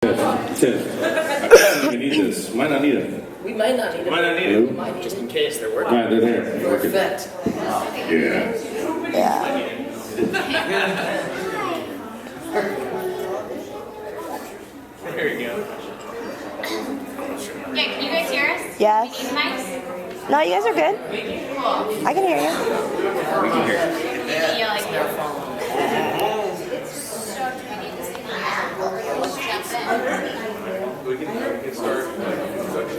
Tiff. I probably don't even need this. Might not need it. We might not need it. Might not need it. We might, just in case they're working. Right, they're there. For Working. effect. Yeah. There you go. Yeah, can you guys hear us? Yes. We need mics? No, you guys are good. Cool. I can hear you. We can hear it. Yeah, like They're following. so do we need to say that? We can start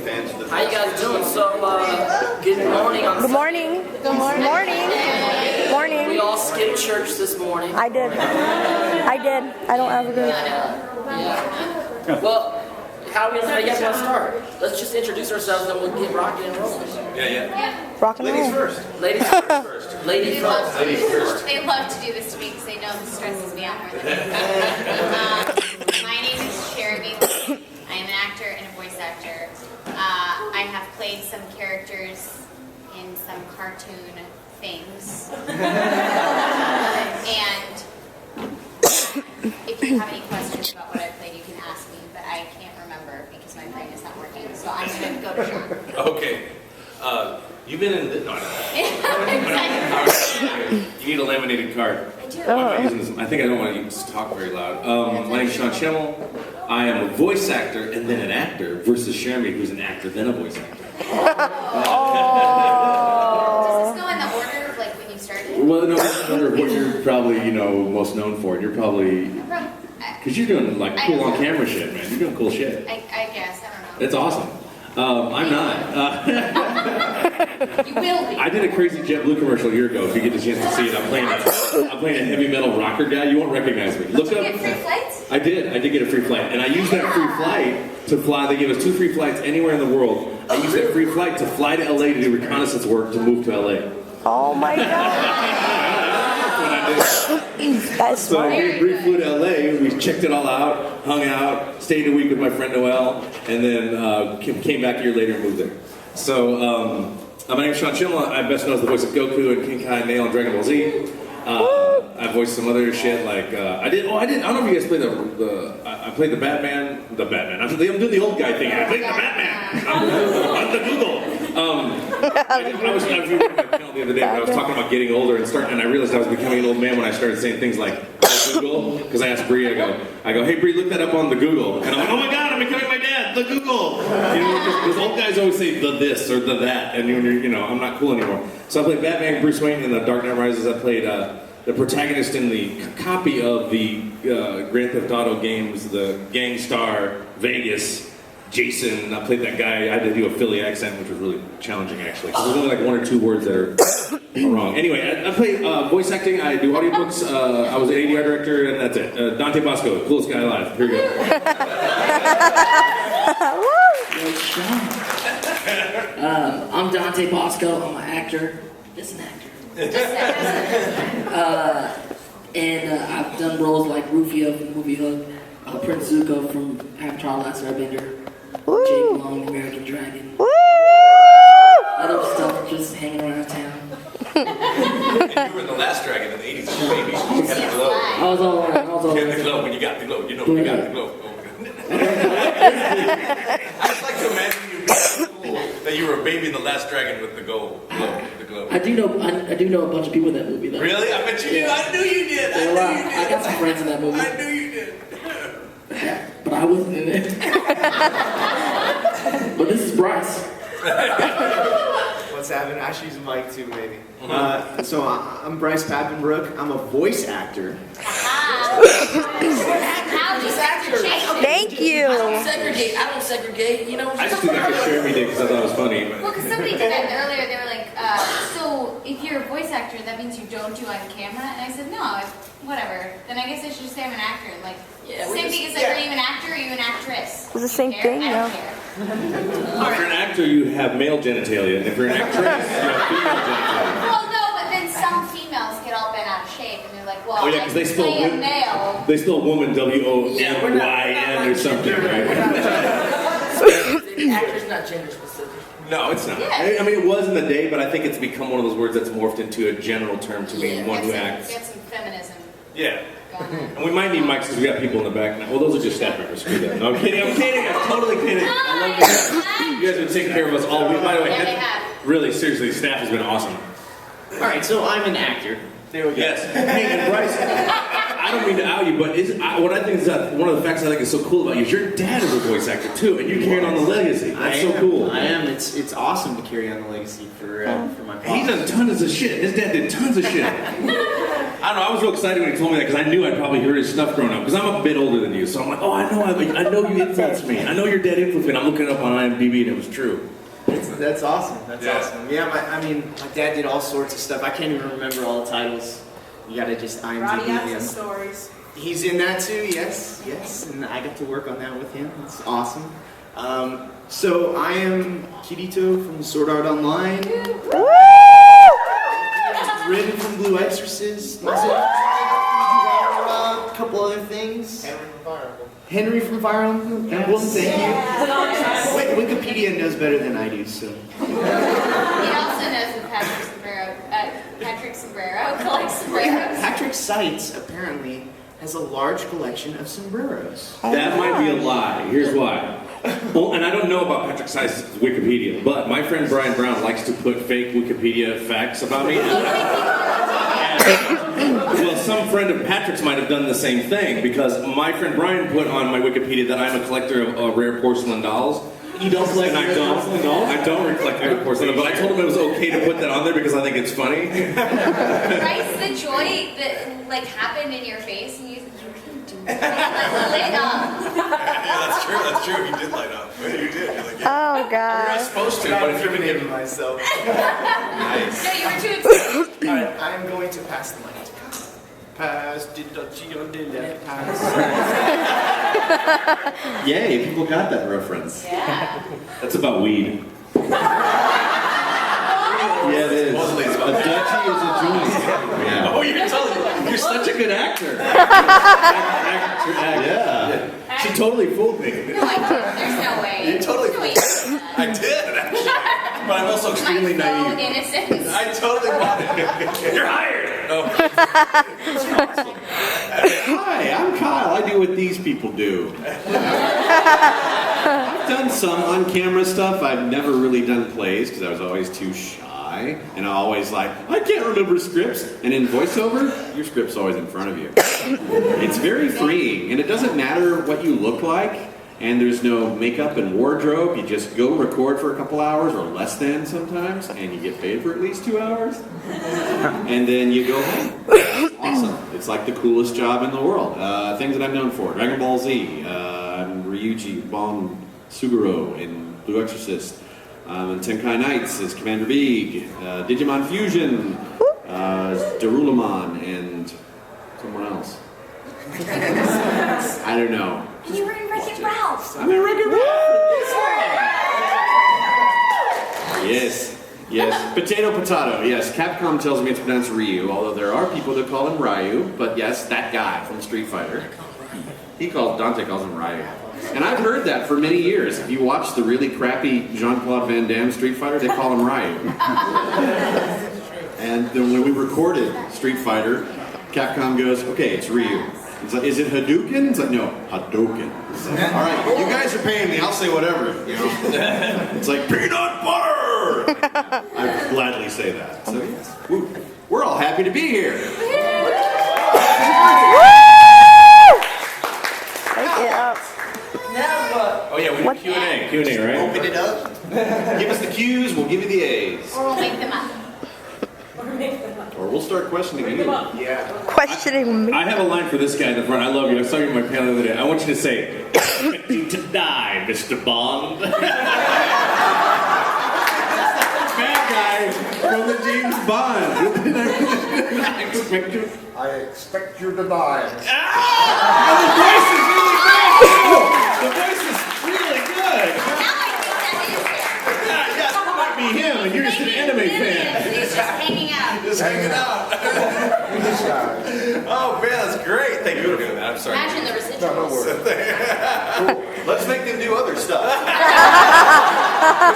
fans of the How you guys doing? So, good morning. On Good morning. Good morning. We Morning. all skipped church this morning. I did. I don't have a good. Yeah. Well, how you guys want to start? Let's just introduce ourselves and we'll get rocking and rolling. Yeah. Rock and Ladies roll. first. Ladies first. Ladies They love, first. Ladies first. they love to do this to me because they know this stresses me out more than anything. My name is Jeremy. I am an actor and a voice actor. I have played some characters in some cartoon things. And if you have any questions about what I played, you can ask me, but I can't remember because my brain is not working. So I'm going to go to Sean. Okay. You've been in this. No, You need a laminated card. I do. I'm not using this. I think I don't want to talk very loud. My name is Sean Schemmel. I am a voice actor and then an actor versus Jeremy, who's an actor then a voice actor. Does this go in the order of like when you started? Well, no, that's under what you're probably, most known for. You're probably, because you're doing like cool on camera shit, man. You're doing cool shit. I guess, I don't know. It's awesome. I'm not. You will be. I did a crazy JetBlue commercial a year ago. If you get the chance to see it, I'm playing a heavy metal rocker guy. You won't recognize me. Look Did you up. get free flights? I did get a free flight, and I used that free flight to fly. They gave us 2 free flights anywhere in the world. I used that free flight to fly to LA to do reconnaissance work to move to LA. Oh my God. That's what I did. That's So smart. we flew to LA, we checked it all out, hung out, stayed a week with my friend Noel, and then came back a year later and moved there. So my name is Sean Schemmel. I'm best known as the voice of Goku and King Kai Nail and Dragon Ball Z. I voiced some other shit like I don't know if you guys played I played the Batman. I'm doing the old guy thing. I played the Batman on the Google. I was reading my channel the other day when I was talking about getting older and I realized I was becoming an old man when I started saying things like Google, because I asked Bree, I go, hey Bree, look that up on the Google, and I'm like, oh my God, I'm becoming my dad, the Google. Because old guys always say the this or the that, and I'm not cool anymore. So I played Batman, Bruce Wayne in the Dark Knight Rises. I played the protagonist in the copy of the Grand Theft Auto games, the Gangstar Vegas. Jason, I played that guy. I had to do a Philly accent, which was really challenging, actually. There's only like 1 or 2 words that are wrong. Anyway, I play voice acting. I do audiobooks. I was an ADR director, and that's it. Dante Bosco, coolest guy alive. Here we go. I'm Dante Bosco. I'm an actor. Just an actor. And I've done roles like Rufio from the movie Hook, Prince Zuko from Avatar: Last Airbender, Jake Long, American Dragon. Woo! Other stuff, just hanging around town. You were in the last Dragon in the 80s, baby. You had the glow. I was all You had the over. glow when you got the glow. You know when you got the glow. I just like to imagine you being cool that you were a baby in the last Dragon with the glow. I do know a bunch of people in that movie though. Really? I bet you did. I knew you did. There are a lot. I got some friends in that movie. I knew you did. But I wasn't in it. But this is Bryce. What's happening? I should use a mic too, maybe. So I'm Bryce Pappenbrook. I'm a voice actor. How do you actor? Thank you. I don't segregate. I just did that because Jeremy did because I thought it was funny. Well, because somebody did that earlier. They were like, so if you're a voice actor, that means you don't do on camera? And I said, no, whatever. Then I guess I should just say I'm an actor. Like, same thing as like, are you an actor or are you an actress? It's the same thing, I yeah. don't care. If you're an actor, you have male genitalia. And if you're an actress, you have female genitalia. Well, no, but then some females get all bent out of shape and they're like, well, Oh, yeah, I 'cause can they still play a win. male. They still woman WOMYN Yeah, we're not or something, right? Actor's not gender specific. No, it's not. Yeah. I mean, it was in the day, but I think it's become one of those words that's morphed into a general term to mean one who acts. Get some feminism. Yeah. going on. And we might need mics because we got people in the back now. Well, those are just staff members. Screw them. No, I'm kidding. I'm totally kidding. I love you guys. You guys have been taking care of us all week. By the way, Yeah, they have. really, seriously, staff has been awesome. All right, so I'm an actor. There we go. Yes. Hey, and Bryce, I don't mean to out you, but what I think is that one of the facts I think is so cool about you is your dad is a voice actor too, and you're carrying on the legacy. That's so cool. I am. It's awesome to carry on the legacy for my pops. He's done tons of shit. His dad did tons of shit. I don't know. I was real excited when he told me that because I knew I'd probably heard his stuff growing up. Because I'm a bit older than you, so I'm like, oh, I know you influenced me. I know your dad influenced me. And I'm looking it up on IMDb, and it was true. That's awesome. That's Yeah. awesome. Yeah, my dad did all sorts of stuff. I can't even remember all the titles. You gotta just IMDb him. Stories. He's in that too, yes, and I got to work on that with him. It's awesome. So I am Kirito from Sword Art Online. Rin from Blue Exorcist. A couple other things. Henry from Fire Emblem. Thank you. Wait, Wikipedia knows better than I do, so. He also knows that Patrick Sombrero collects sombreros. Patrick Seitz apparently has a large collection of sombreros. That might be a lie. Here's why. Well, and I don't know about Patrick Seitz's Wikipedia, but my friend Brian Brown likes to put fake Wikipedia facts about me. Well, some friend of Patrick's might have done the same thing because my friend Brian put on my Wikipedia that I'm a collector of rare porcelain dolls. You don't collect And I don't. I don't collect rare porcelain, but I told him it was okay to put that on there because I think it's funny. Bryce, the joy that like happened in your face and you can do it. Like lit up. Yeah, that's true. You did light up. You did. You're like, Oh you're not God. supposed to, but if you're incriminating myself. nice. No, you were too excited. Alright, I am going to pass the mic to Kyle. Pass, pass. Yay, people got that reference. Yeah. That's about weed. Yeah, it is. Supposedly it's about A duchy is a joint. Yeah. Oh, you're such a good actor. Yeah. She totally fooled me. No, I didn't. There's no way. You totally There's no way. I did, actually. But I'm also extremely Mine's so naive. innocent. I totally bought it. You're hired. Oh. Hi, I'm Kyle. I do what these people do. I've done some on-camera stuff. I've never really done plays because I was always too shy. And I always I can't remember scripts. And in voiceover, your script's always in front of you. It's very freeing. And it doesn't matter what you look like. And there's no makeup and wardrobe. You just go record for a couple hours or less than sometimes. And you get paid for at least 2 hours. And then you go home. It's awesome. It's like the coolest job in the world. Things that I'm known for. Dragon Ball Z. I'm Ryuji Bon Suguro in Blue Exorcist. In Tenkai Knights is Commander Beeg. Digimon Fusion. Darulamon and someone else. I don't know. You were in Wreck-It Ralph. I'm in Wreck-It Ralph. Yes. Potato. Yes, Capcom tells me it's pronounced Ryu, although there are people that call him Ryu. But yes, that guy from Street Fighter. Dante calls him Ryu. And I've heard that for many years. If you watch the really crappy Jean-Claude Van Damme Street Fighter, they call him Ryu. And then when we recorded Street Fighter, Capcom goes, okay, it's Ryu. He's like, is it Hadouken? It's like, no, Hadouken. Like, all right, you guys are paying me. I'll say whatever. You know, it's like peanut butter. I gladly say that. So yes, we're all happy to be here. Yeah. Oh yeah, we do Q&A. Q&A, right? Open it up. Give us the Q's, we'll give you the A's, Or we'll make them up. or we'll start questioning you. Yeah. Questioning me. I have a line for this guy in the front. I love you. I saw you in my panel the other day. I want you to say, expecting to die, Mr. Bond. Bad guy from the James Bond. I expect you. I expect you to die. The voice is really good. The voice is really good. Now I think that is him. Yeah, that might be him, and you're just an anime fan. He's just hanging out. Just hanging out. Oh man, that's great. Thank you for doing that. I'm sorry. Imagine the residuals. Let's make them do other stuff.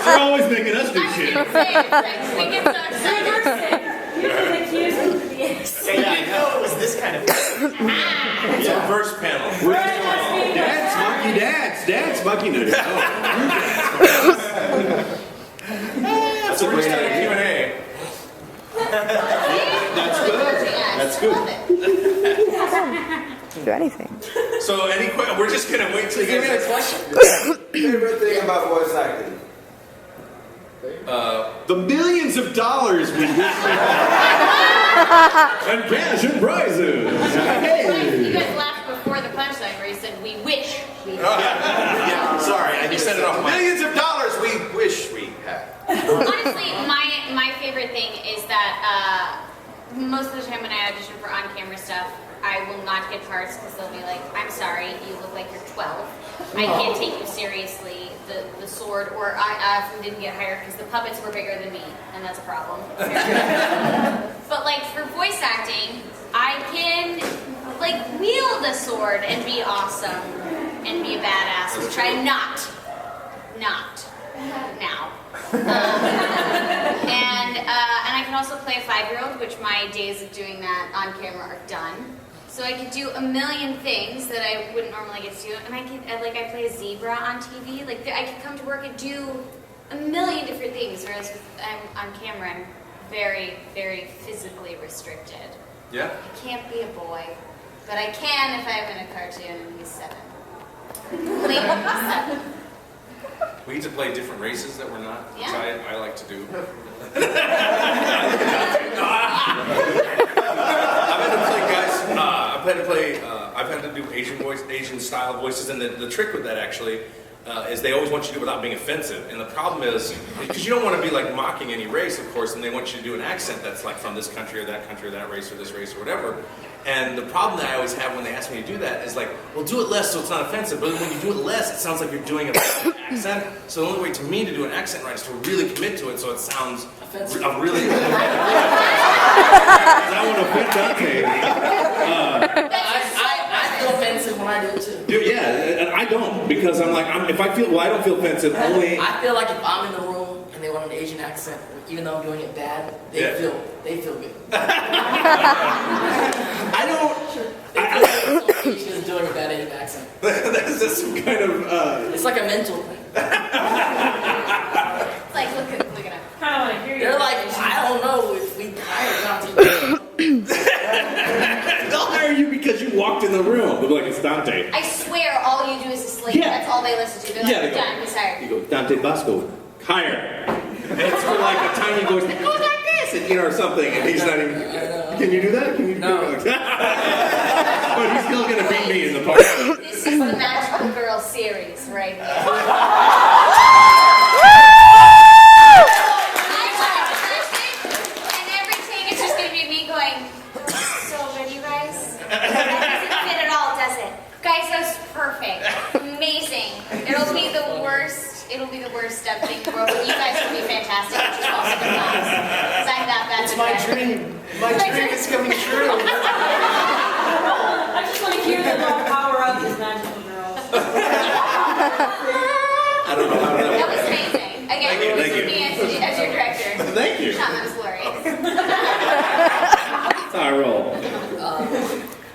They're always making us do I was shit. gonna say, it's like, we get so excited. You can accuse him to the ex. Yeah, I know it was this kind of. first panel. Dance monkey dance. Dance monkey nugget. That's a We're great just doing idea. Q&A. That's good. That's good. Do anything. So we're just gonna wait till you Give me a guys. question. Favorite thing about voice acting? The millions of dollars we wish we had. And cash and prizes. You guys laughed before the punchline where you said, we wish we had. Yeah, sorry, I just said it off my. Millions of dollars we wish we had. Honestly, my favorite thing is that most of the time when I audition for on-camera stuff, I will not get parts because they'll be like, I'm sorry, you look like you're 12. I can't take you seriously, the sword, or I often didn't get hired because the puppets were bigger than me, and that's a problem. But like for voice acting, I can like wield a sword and be awesome and be a badass, which I'm not now. And I can also play a 5-year-old, which my days of doing that on camera are done. So I could do a million things that I wouldn't normally get to do, and I play a zebra on TV. Like I could come to work and do a million different things, whereas on camera I'm very, very physically restricted. Yeah. I can't be a boy, but I can if I'm in a cartoon and he's 7. Maybe 7. We get to play different races that we're not, which Yeah. I like to do. I've had to do Asian style voices, and the trick with that actually is they always want you to do it without being offensive. And the problem is, because you don't want to be like mocking any race, of course, and they want you to do an accent that's like from this country or that race or this race or whatever. And the problem that I always have when they ask me to do that is like, well, do it less so it's not offensive. But when you do it less, it sounds like you're doing an accent. So the only way to me to do an accent right is to really commit to it so it sounds Offensive. I really. want to offend Dante. I feel offensive when I do it too. Dude, yeah, and I don't because I'm like, I don't feel offensive only. I feel like if I'm in the room and they want an Asian accent, even though I'm doing it bad, they feel good. I don't. Asian is doing a bad Asian accent. That's just some kind of. It's like a mental thing. It's like, look at him. They're like, I don't know if we hire Dante. They'll hire you because you walked in the room. They'll be like, it's Dante. I swear, all you do is a slave. Yeah. That's all they listen to. They're like, Yeah, they we're go. done. He's hired. You go, Dante Bosco, hire. And it's for like a tiny voice, it goes like this, and, or something, and he's not even. Can you do that? Can you? No. But he's still gonna beat me in the party. This is the Magical Girl series right here. And everything is just gonna be me going, so good, you guys. That doesn't fit at all, does it? Guys, that was perfect. Amazing. It'll be the worst step thing in the world, but you guys will be fantastic, which is also the class. Because I'm that bad. It's my dream. My dream is coming true. I just want to hear them all power up as magical girls. I don't know how That was amazing. Again, Thank this you. is me as your director. Thank you. Sean, that was glorious. That's how I roll.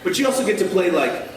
But you also get to play like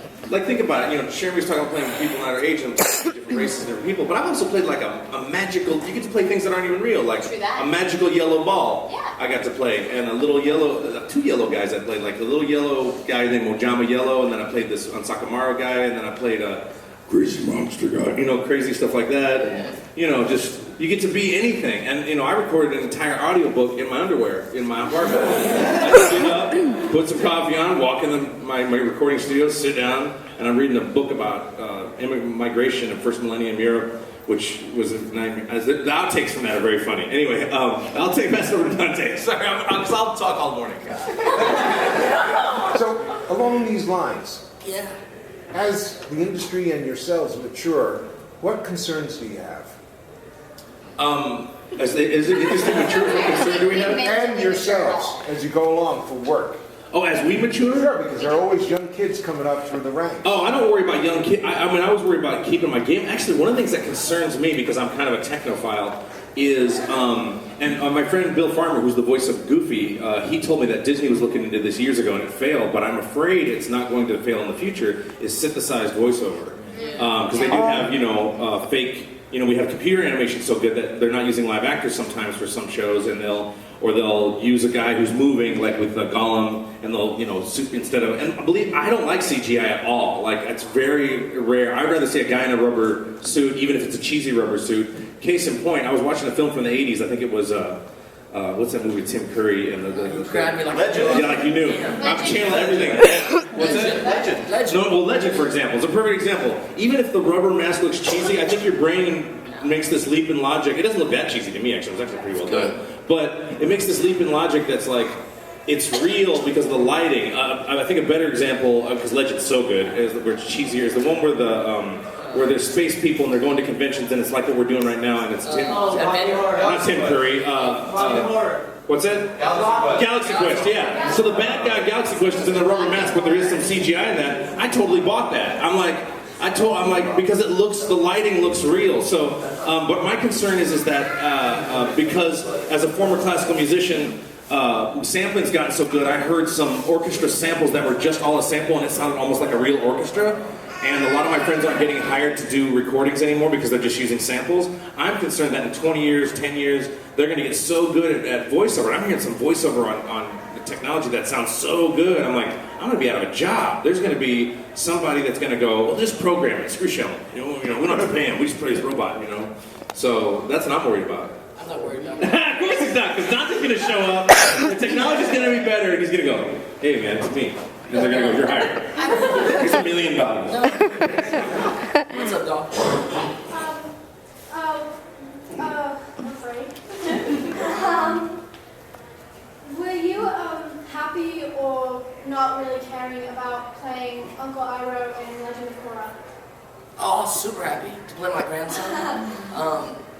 think about it. You know, Sharon was talking about playing with people not our age and different races, different people. But I've also played like a magical. You get to play things that aren't even real, like True that. a magical yellow ball. Yeah. I got to play, and a little yellow, 2 yellow guys I played, like a little yellow guy named Mojama Yellow, and then I played this Ansakamaru guy, and then I played a crazy monster guy. You know, crazy stuff like that. And, you know, just you get to be anything. And you know, I recorded an entire audiobook in my underwear in my apartment. I sit up, put some coffee on, walk in my recording studio, sit down, and I'm reading a book about migration in first millennium Europe, which was the outtakes from that are very funny. Anyway, I'll take pass over to Dante. Sorry, I'll talk all morning. So, along these lines, Yeah. as the industry and yourselves mature, what concerns do you have? Is it industry mature? What concern do we have? And yourselves, as you go along for work. Oh, as we mature? Sure, because there are always young kids coming up through the ranks. Oh, I don't worry about young kids. I mean, I always worry about keeping my game. Actually, one of the things that concerns me, because I'm kind of a technophile, is, and my friend Bill Farmer, who's the voice of Goofy, he told me that Disney was looking into this years ago and it failed, but I'm afraid it's not going to fail in the future, is synthesized voiceover. Because they do have, fake, we have computer animation so good that they're not using live actors sometimes for some shows, and they'll use a guy who's moving, like with Gollum, and they'll, instead of, and I don't like CGI at all. Like, it's very rare. I'd rather see a guy in a rubber suit, even if it's a cheesy rubber suit. Case in point, I was watching a film from the 80s, I think it was, what's that movie with Tim Curry and You grabbed me like Legend. Yeah, like you knew. I'm channeling everything. What's that? Legend. No, well, Legend, for example, is a perfect example. Even if the rubber mask looks cheesy, I think your brain makes this leap in logic. It doesn't look that cheesy to me, actually. It was actually pretty well done. But it makes this leap in logic that's like, it's real because of the lighting. I think a better example, because Legend's so good, is where it's cheesier, is the one where where there's space people and they're going to conventions and it's like what we're doing right now, and it's not Tim Curry. What's that? Galaxy Quest, yeah. So the bad guy Galaxy Quest is in the rubber mask, but there is some CGI in that. I totally bought that. I'm like, because the lighting looks real. So, but my concern is that because as a former classical musician, sampling's gotten so good. I heard some orchestra samples that were just all a sample, and it sounded almost like a real orchestra. And a lot of my friends aren't getting hired to do recordings anymore because they're just using samples. I'm concerned that in 20 years, 10 years, they're going to get so good at voiceover. I'm hearing some voiceover on the technology that sounds so good. I'm like, I'm going to be out of a job. There's going to be somebody that's going to go, well, just program it, screw Shelley. We don't have to pay him. We just play his robot, So that's what I'm worried about. I'm not worried about that. Of course he's not, because Dante's going to show up, the technology's going to be better, and he's going to go, hey man, it's me. And they're going to go, you're hired. Here's $1 million. What's up, dog? I'm sorry. Were you happy or not really caring about playing Uncle Iroh in Legend of Korra? Oh, I was super happy to play my grandson.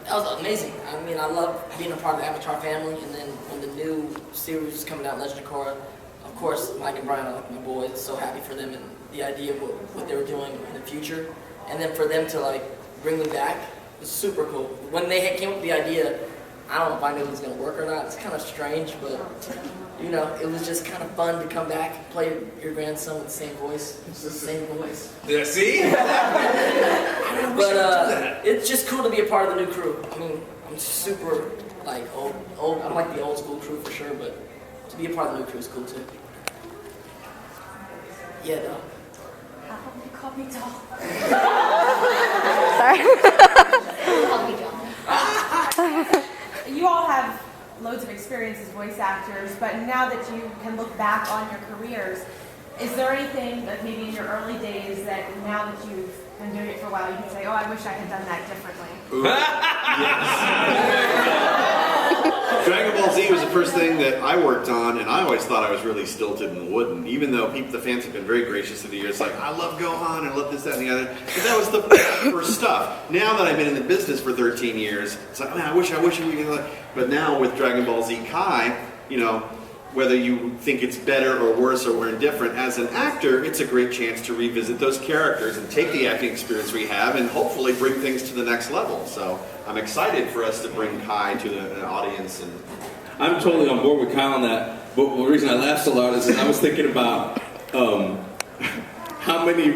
That was amazing. I mean, I love being a part of the Avatar family, and then when the new series was coming out, Legend of Korra, of course, Mike and Brian are like my boys. So happy for them and the idea of what they were doing in the future, and then for them to bring me back was super cool. When they came up with the idea, I don't know if I knew it was going to work or not. It's kind of strange, but it was just kind of fun to come back and play your grandson with the same voice. It's the same voice. Yeah, see? But it's just cool to be a part of the new crew. I mean, I'm super old. I'm like the old school crew for sure, but to be a part of the new crew is cool too. Yeah, dog. You called me doll. You all have loads of experience as voice actors, but now that you can look back on your careers, is there anything that maybe in your early days that now that you've been doing it for a while, you can say, oh, I wish I had done that differently? Dragon Ball Z was the first thing that I worked on, and I always thought I was really stilted and wooden, even though the fans have been very gracious through the years, like, I love Gohan, I love this, that, and the other. But that was the first stuff. Now that I've been in the business for 13 years, it's like, man, I wish we could. But now with Dragon Ball Z Kai, whether you think it's better or worse or we're indifferent, as an actor, it's a great chance to revisit those characters and take the acting experience we have and hopefully bring things to the next level. So I'm excited for us to bring Kai to the audience. And I'm totally on board with Kyle on that, but the reason I laughed so loud is I was thinking about how many...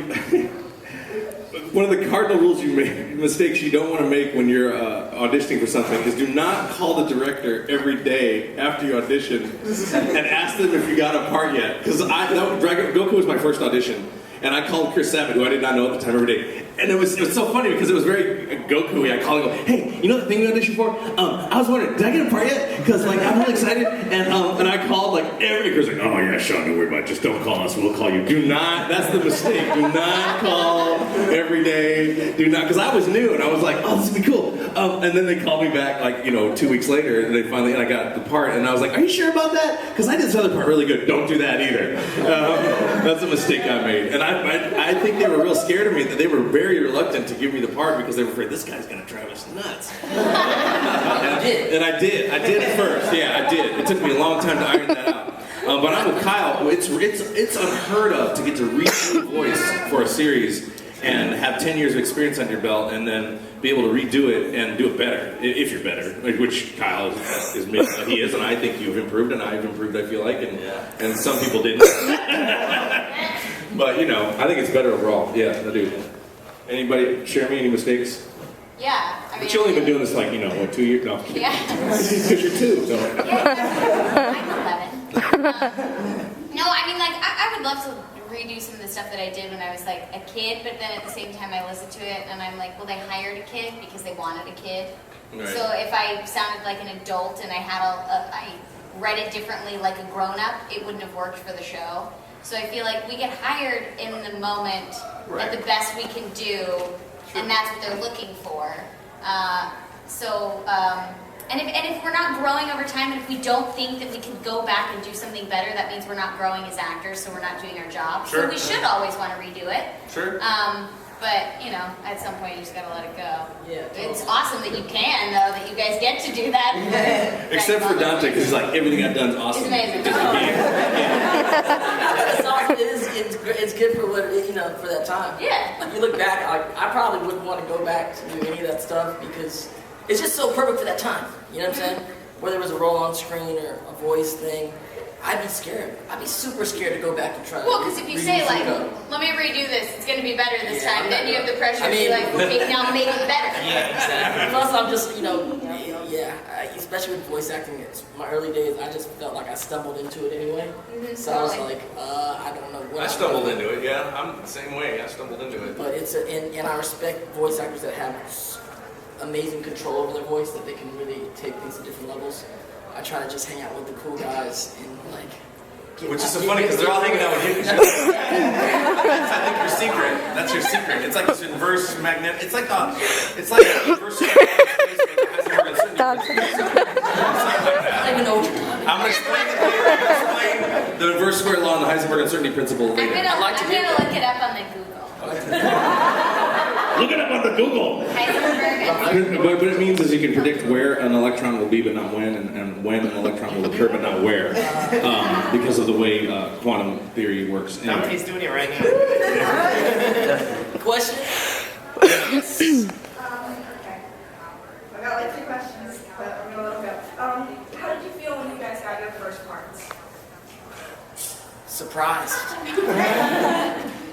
One of the cardinal rules mistakes you don't want to make when you're auditioning for something is do not call the director every day after you audition and ask them if you got a part yet. Because Goku was my first audition, and I called Chris Sabat, who I did not know at the time, every day. And it was so funny because it was very Goku-y. I called and go, hey, you know the thing we auditioned for? I was wondering, did I get a part yet? Because I'm really excited. And I called every girl's like, oh yeah, Sean, don't worry about it. Just don't call us. We'll call you. Do not. That's the mistake. Do not call every day. Do not. Because I was new and I was like, oh, this would be cool. And then they called me back 2 weeks later, and I got the part, and I was like, are you sure about that? Because I did this other part really good. Don't do that either. That's a mistake I made. And I think they were real scared of me. That they were very reluctant to give me the part because they were afraid this guy's going to drive us nuts. And I did at first. Yeah, I did. It took me a long time to iron that out. But I'm with Kyle. It's unheard of to get to read your voice for a series and have 10 years of experience on your belt, and then be able to redo it and do it better, if you're better, which Kyle he is, and I think you've improved, and I've improved, I feel like, and some people didn't. But, you know, I think it's better overall. Yeah, I do. Anybody share me any mistakes? Yeah, I mean. But you've only been doing this like, you know, what, 2 years? No. Yeah. Because you're 2. So. Yeah, I'm 11. No, I mean, like, I would love to redo some of the stuff that I did when I was like a kid, but then at the same time I listen to it and I'm like, well, they hired a kid because they wanted a kid. Right. So if I sounded like an adult and I had I read it differently like a grown-up, it wouldn't have worked for the show. So I feel like we get hired in the moment at the best we can do, and that's what they're looking for. And if we're not growing over time, and if we don't think that we can go back and do something better, that means we're not growing as actors, so we're not doing our job. Sure. So we should always want to redo it. Sure. But, you know, at some point you just gotta let it go. Yeah, totally. It's awesome that you can, though, that you guys get to do that. Except for Dante, because he's like, everything I've done is awesome. It's amazing. It's awesome. It's good for what, you know, for that time. Yeah. Like, you look back, I probably wouldn't want to go back to do any of that stuff because it's just so perfect for that time. You know what I'm saying? Whether it was a roll on screen or a voice thing, I'd be scared. I'd be super scared to go back and try. Well, because if you say, like, let me redo this, it's going to be better this time, then you have the pressure to be like, okay, now make it better. Yeah, exactly. Plus, I'm just, you know, especially with voice acting, it's my early days, I just felt like I stumbled into it anyway. So I was like, I don't know what. I stumbled into it, yeah. I'm the same way. I stumbled into it. But and I respect voice actors that have amazing control over their voice, that they can really take things to different levels. I try to just hang out with the cool guys and like. Which is so funny because they're all hanging out with you. I think your secret. That's your secret. It's like this inverse magnet. It's like a inverse. I don't even know what you're talking about. I'm gonna explain The inverse square law and the Heisenberg uncertainty principle later. I'm gonna look it up on the Google. Look it up on the Google. Heisenberg. What it means is you can predict where an electron will be, but not when, and when an electron will occur, but not where, because of the way quantum theory works. Anyway. Dante's doing it right now. Question? Okay. I got like 2 questions, but I'm gonna let them go. How did you feel when you guys got your first parts? Surprised.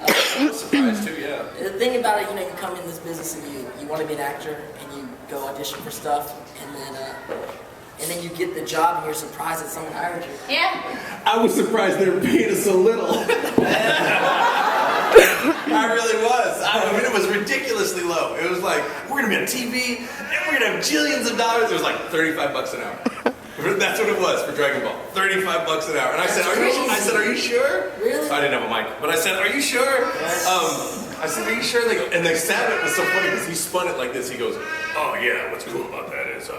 I was surprised too, yeah. The thing about it, you know, you come in this business and you want to be an actor and you go audition for stuff and then you get the job and you're surprised that someone hired you. Yeah. I was surprised they were paying us so little. I really was. I mean, it was ridiculously low. It was like, we're gonna be on TV and we're gonna have jillions of dollars. It was like $35 an hour. That's what it was for Dragon Ball. $35 an hour. And I said, are you sure? Really? I didn't have a mic, but I said, are you sure? I said, are you sure? They go, and the Sabbath was so funny because he spun it like this. He goes, oh yeah, what's cool about that is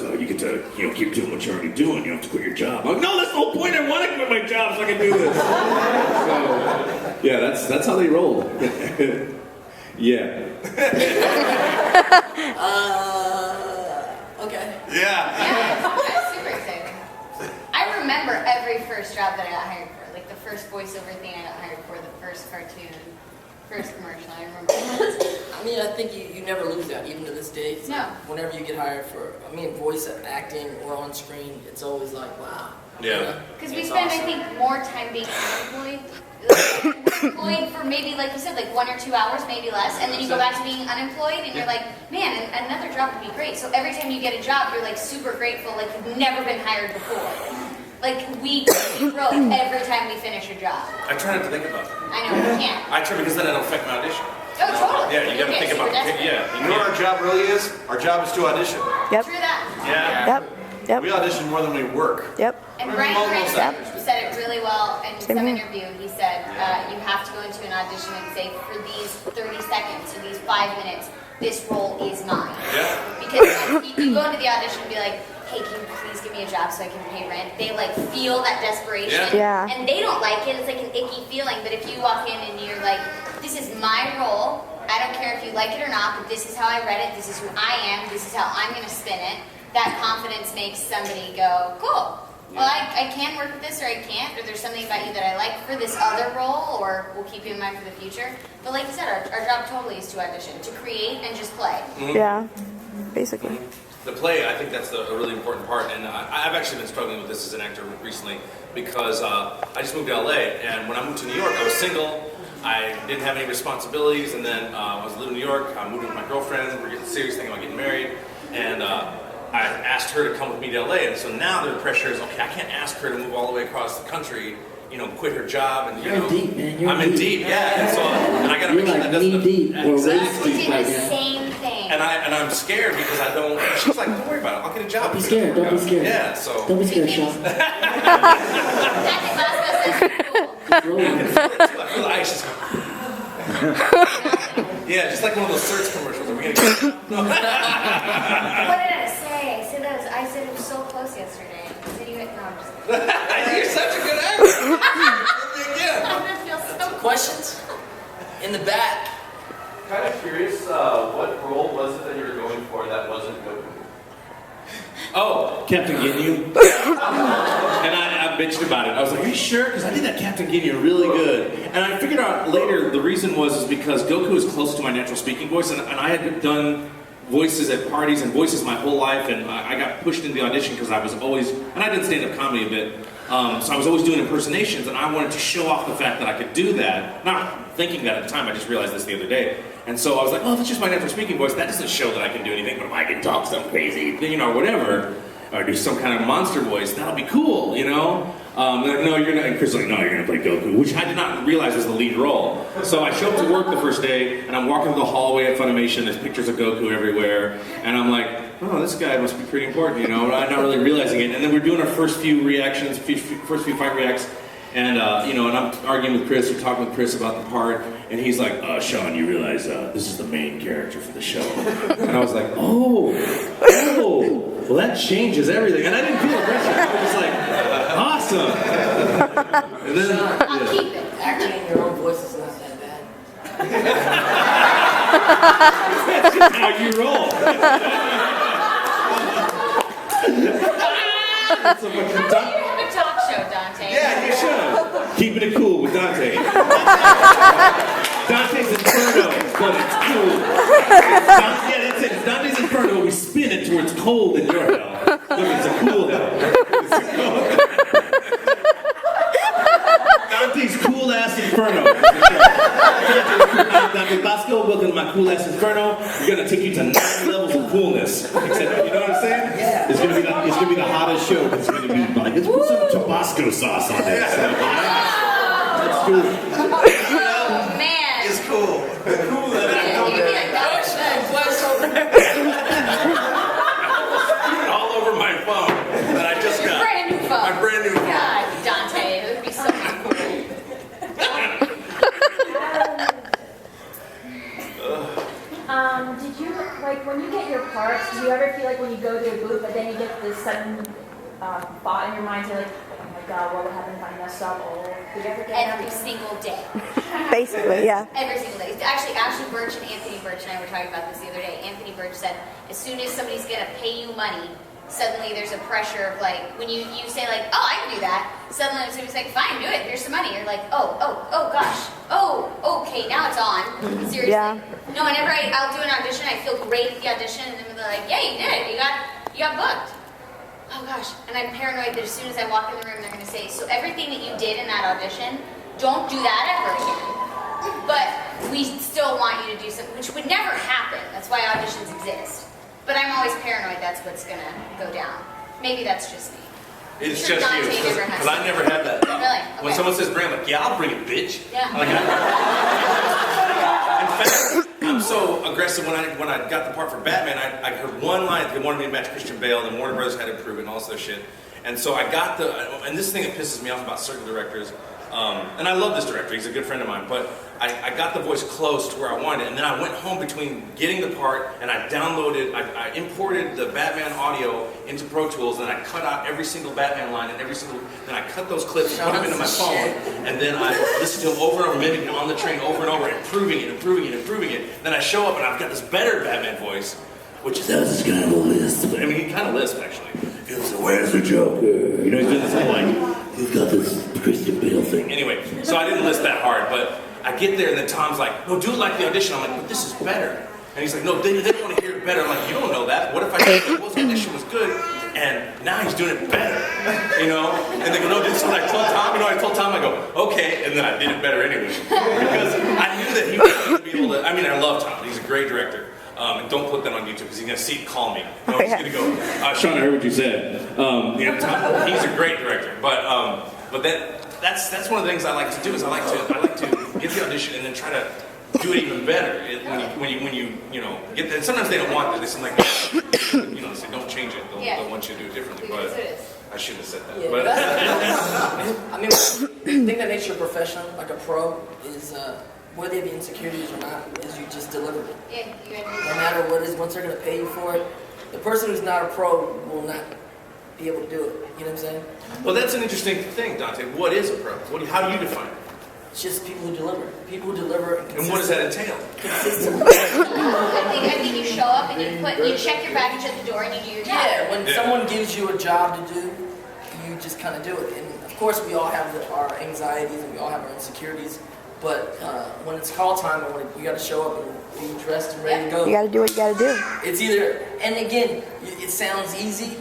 you get to keep doing what you're already doing. You don't have to quit your job. I'm like, no, that's the whole point. I want to quit my job so I can do this. So, yeah, that's how they roll. Yeah. Okay. Yeah. That's super exciting. I remember every first job that I got hired for, like the first voiceover thing I got hired for, the first cartoon, first commercial. I remember that. I mean, I think you never lose that, even to this day. It's No. like whenever you get hired for, voice acting or on screen, it's always like, wow. Yeah. Because we It's spend, awesome. I think, more time being unemployed. Employed for maybe, like you said, like 1 or 2 hours, maybe less, and then you go back to being unemployed, and you're like, man, another job would be great. So every time you get a job, you're like super grateful, like you've never been hired before. Like we grow every time we finish a job. I try not to think about it. I know you can't. I try because then I don't affect my audition. Oh, totally. Yeah, you gotta get think about super it. desperate. Yeah. You know what our job really is? Our job is to audition. Yep. True that. Yeah. Yep. We audition more than we work. Yep. And Brian Cranston said it really well in some interview. He said, you have to go into an audition and say, for these 30 seconds or these 5 minutes, this role is mine. Yeah. Because you go into the audition and be like, hey, can you please give me a job so I can pay rent? They like feel that desperation. Yeah. And they don't like it. It's like an icky feeling. But if you walk in and you're like, this is my role. I don't care if you like it or not, but this is how I read it. This is who I am. This is how I'm going to spin it. That confidence makes somebody go, cool. well, I can work with this or I can't, or there's something about you that I like for this other role, or we'll keep you in mind for the future. But like you said, our job totally is to audition, to create and just play. Yeah, basically. The play, I think that's a really important part, and I've actually been struggling with this as an actor recently because I just moved to LA, and when I moved to New York, I was single, I didn't have any responsibilities, and then I was living in New York, I moved with my girlfriend, we're getting serious, thinking about getting married, and I asked her to come with me to LA, and so now the pressure is, okay, I can't ask her to move all the way across the country, quit her job, and You're deep, man. You're I'm in deep, yeah, and I gotta make sure that doesn't. deep or Exactly. We did the same thing. And I'm scared because I don't. She's like, don't worry about it. I'll get a job. Don't be scared. Don't be scared. Yeah. So. Don't be scared, Sean. That's Bosco says cool. I feel the ice just going. Yeah, just like one of those search commercials. Are we gonna get? No. What did I say? I said it was so close yesterday. I said you hit no, I'm just You're such a good actor. Again. I'm gonna feel so Questions? In the back. Kind of curious, what role was it that you were going for that wasn't Goku? Oh, Captain Ginyu. And I bitched about it. I was like, are you sure? Because I did that Captain Ginyu really good. And I figured out later the reason was because Goku is close to my natural speaking voice, and I had done voices at parties and voices my whole life, and I got pushed into the audition because I was always, and I did stand-up comedy a bit, so I was always doing impersonations, and I wanted to show off the fact that I could do that. Not thinking that at the time, I just realized this the other day. And so I was like, oh, that's just my natural speaking voice. That doesn't show that I can do anything, but if I can talk some crazy, whatever, or do some kind of monster voice, that'll be cool, They're like, no, you're not. And Chris was like, no, you're gonna play Goku, which I did not realize was the lead role. So I show up to work the first day, and I'm walking through the hallway at Funimation. There's pictures of Goku everywhere, and I'm like, oh, this guy must be pretty important, I'm not really realizing it. And then we're doing our first few reactions, first few fight reacts, and and I'm arguing with Chris, or talking with Chris about the part, and he's like, Sean, you realize this is the main character for the show. And I was like, oh, well, that changes everything. And I didn't feel pressure. I was just like, awesome. And then, I'll keep it. Acting in your own voice is not that bad. that's just how you roll. So How about you have a talk show, Dante? Yeah, you should. Keeping it cool with Dante. Dante's Inferno, but it's cool. Yeah, that's it. Dante's Inferno, we spin it towards cold in your hell. Look, it's a cool hell. Dante's cool ass Inferno. Dante Bosco, welcome to my cool ass Inferno. We're gonna take you to 9 levels of coolness. Except, you know what I'm saying? Yeah. It's gonna be the hottest show. It's gonna be like, let's put some Tabasco sauce on this. That's cool. Oh, man. It's cool. Cool. All over my phone that I just Your got. brand new phone. My brand new phone. God, Dante, it would be so cool. Did you, like, when you get your parts, do you ever feel like when you go to a booth, but then you get this sudden thought in your mind, you're like, oh my God, what would happen if I messed up? Or did you ever get Every that? single day. Basically, yeah. Every single day. Actually, Ashley Birch and Anthony Birch and I were talking about this the other day. Anthony Birch said, as soon as somebody's going to pay you money, suddenly there's a pressure of like, when you say like, oh, I can do that, suddenly somebody's like, fine, do it, here's some money. You're like, oh gosh, okay, now it's on. Seriously. Yeah. No, whenever I'll do an audition, I feel great at the audition, and then they're like, yeah, you did it, you got booked. Oh gosh, and I'm paranoid that as soon as I walk in the room, they're gonna say, so everything that you did in that audition, don't do that ever again. But we still want you to do something, which would never happen. That's why auditions exist. But I'm always paranoid that's what's gonna go down. Maybe that's just me. It's Sure, just you, Dante never has because I never had that. Really? When Okay. someone says brand, I'm like, yeah, I'll bring it, bitch. Yeah. Like, in fact, I'm so aggressive when I got the part for Batman, I heard one line, they wanted me to match Christian Bale, and Warner Brothers had to approve it and all this other shit. And so I got and this thing that pisses me off about certain directors, and I love this director, he's a good friend of mine, but I got the voice close to where I wanted it, and then I went home between getting the part, and I imported the Batman audio into Pro Tools, and I cut out every single Batman line, and then I cut those clips and put them into my phone, and then I listened to him over and over, mimicking on the train over and over, improving it. Then I show up, and I've got this better Batman voice, which is how's this kind of a lisp? I mean, he kind of lisp actually. He was, where's the Joker? You know, he's doing this whole like, he's got this Christian Bale thing. Anyway, so I didn't lisp that hard, but I get there and then Tom's like, no, do it like the audition. I'm like, but this is better. And he's like, no, they want to hear it better. I'm like, you don't know that. What if I said, well, the audition was good, and now he's doing it better, you know? And they go, no, this is what I told Tom. You know, I told Tom, I go, okay, and then I did it better anyway. Because I knew that he was going to be able to, I mean, I love Tom. He's a great director. And don't put that on YouTube because he's going to see it, call me. No, he's going to go, Sean, I heard what you said. Yeah, Tom, he's a great director. But that's one of the things I like to do is I like to get the audition and then try to do it even better. When you know get there. And sometimes they don't want that. They seem like you know, they say don't change it. They'll want you to do it differently. But I shouldn't have said that. Yeah, But I mean, the thing that makes you a professional, like a pro, is whether they be insecurities or not, is you just deliver it. Yeah, No matter what it is, once they're going to pay you for it, the person who's not a pro will not be able to do it. You know what I'm saying? Well, that's an interesting thing, Dante. What is a pro? How do you define it? It's just people who deliver. People who deliver. And what does that entail? I think you show up and you check your baggage at the door and you do your job. Yeah, when someone gives you a job to do, you just kind of do it. And of course, we all have our anxieties and we all have our insecurities. But when it's call time and when you got to show up and be dressed and ready to go, You got to do what you got to do. it's either. And again, it sounds easy,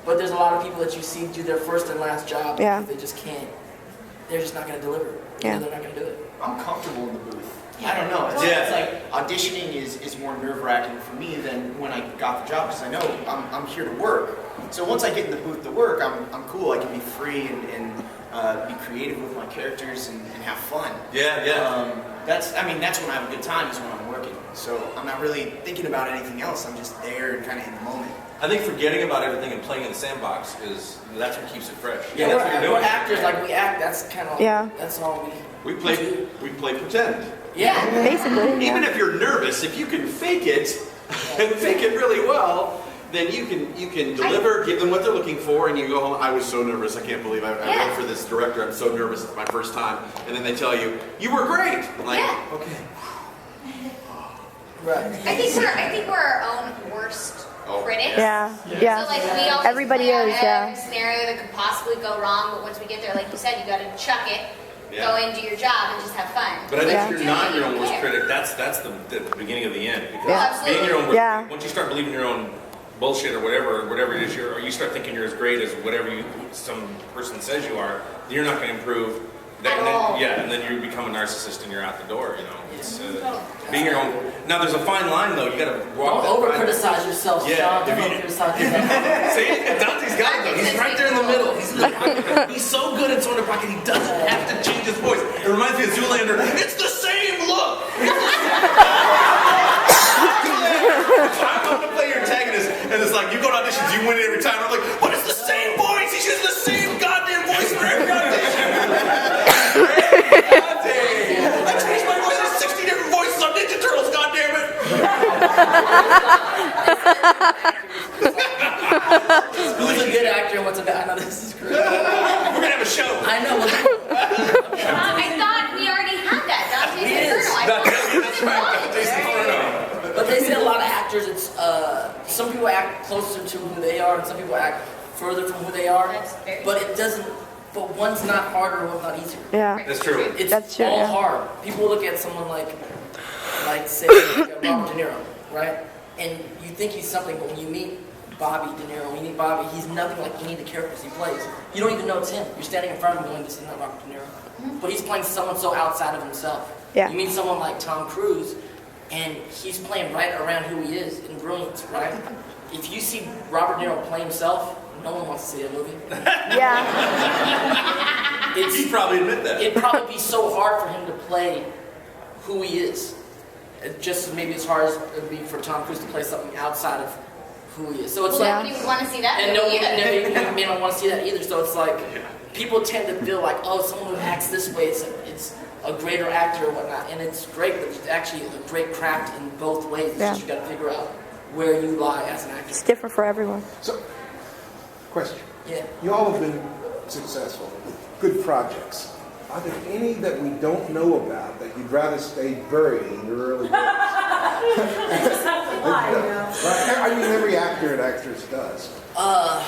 but there's a lot of people that you see do their first and last job. Yeah. Because they just can't. They're just not going to deliver. Yeah. They're not going to do it. I'm comfortable in the booth. I don't know. It's like auditioning is more nerve-wracking for me than when I got the job because I know I'm here to work. So once I get in the booth to work, I'm cool. I can be free and be creative with my characters and have fun. Yeah. That's when I have a good time is when I'm working. So I'm not really thinking about anything else. I'm just there and kind of in the moment. I think forgetting about everything and playing in the sandbox that's what keeps it fresh. Yeah, that's what you're we're doing. actors, like we act. That's kind of that's all We play pretend. Yeah, basically. Even if you're nervous, if you can fake it and fake it really well, then you can deliver, give them what they're looking for, and you go home. I was so nervous. I can't believe I wrote for this director. I'm so nervous. It's my first time. And then they tell you, you were great. I'm like, okay. Right. I think we're our own worst critics. Yeah. So like we always Everybody play is, out yeah. every scenario that could possibly go wrong, but once we get there, like you said, you got to chuck it, go and do your job, and just have fun. But I think Like, if you're not your own worst critic, that's the beginning of the end. Because being your own worst critic, once you start believing your own bullshit or whatever it is, or you start thinking you're as great as whatever some person says you are, you're not going to improve. And then you become a narcissist and you're out the door. You know, it's being your own. Now there's a fine line though. You got to walk. Don't over criticize yourself, Sean. Don't over criticize yourself. See, Dante's got it though. He's right there in the middle. He's in the pocket. He's so good at throwing the pocket. He doesn't have to change his voice. It reminds me of Zoolander. It's the same look. I'm going to play your antagonist, and it's like you go to auditions, you win it every time. I'm like, but it's the same voice. He's using the same goddamn voice for every audition. I changed my voice to 60 different voices on Ninja Turtles. Goddamn it! Who's a good actor and what's a bad? I know this is great. We're gonna have a show. I know. I thought we already had that. Dante's Inferno. But they say a lot of actors, it's some people act closer to who they are, and some people act further from who they are. But it doesn't. But one's not harder, one's not easier. Yeah. That's true. It's all hard. People look at someone like say, Robert De Niro, right? And you think he's something, but when you meet Bobby De Niro, when you meet Bobby, he's nothing like any of the characters he plays. You don't even know it's him. You're standing in front of him going, this is not Robert De Niro. But he's playing someone so outside of himself. Yeah. You meet someone like Tom Cruise, and he's playing right around who he is in brilliance, right? If you see Robert De Niro play himself, no one wants to see that movie. Yeah. He'd probably admit that. It'd probably be so hard for him to play who he is. Just maybe as hard as it would be for Tom Cruise to play something outside of who he is. So it's Nobody would want to see that. and no one may not want to see that either. So it's like people tend to feel like, oh, someone who acts this way, it's a greater actor or whatnot, and it's great, but it's actually a great craft in both ways. It's just you got to figure out where you lie as an actor. It's different for everyone. So, question. Yeah. You all have been successful with good projects. Are there any that we don't know about that you'd rather stay buried in your early days? Right? Are actor and actress does. I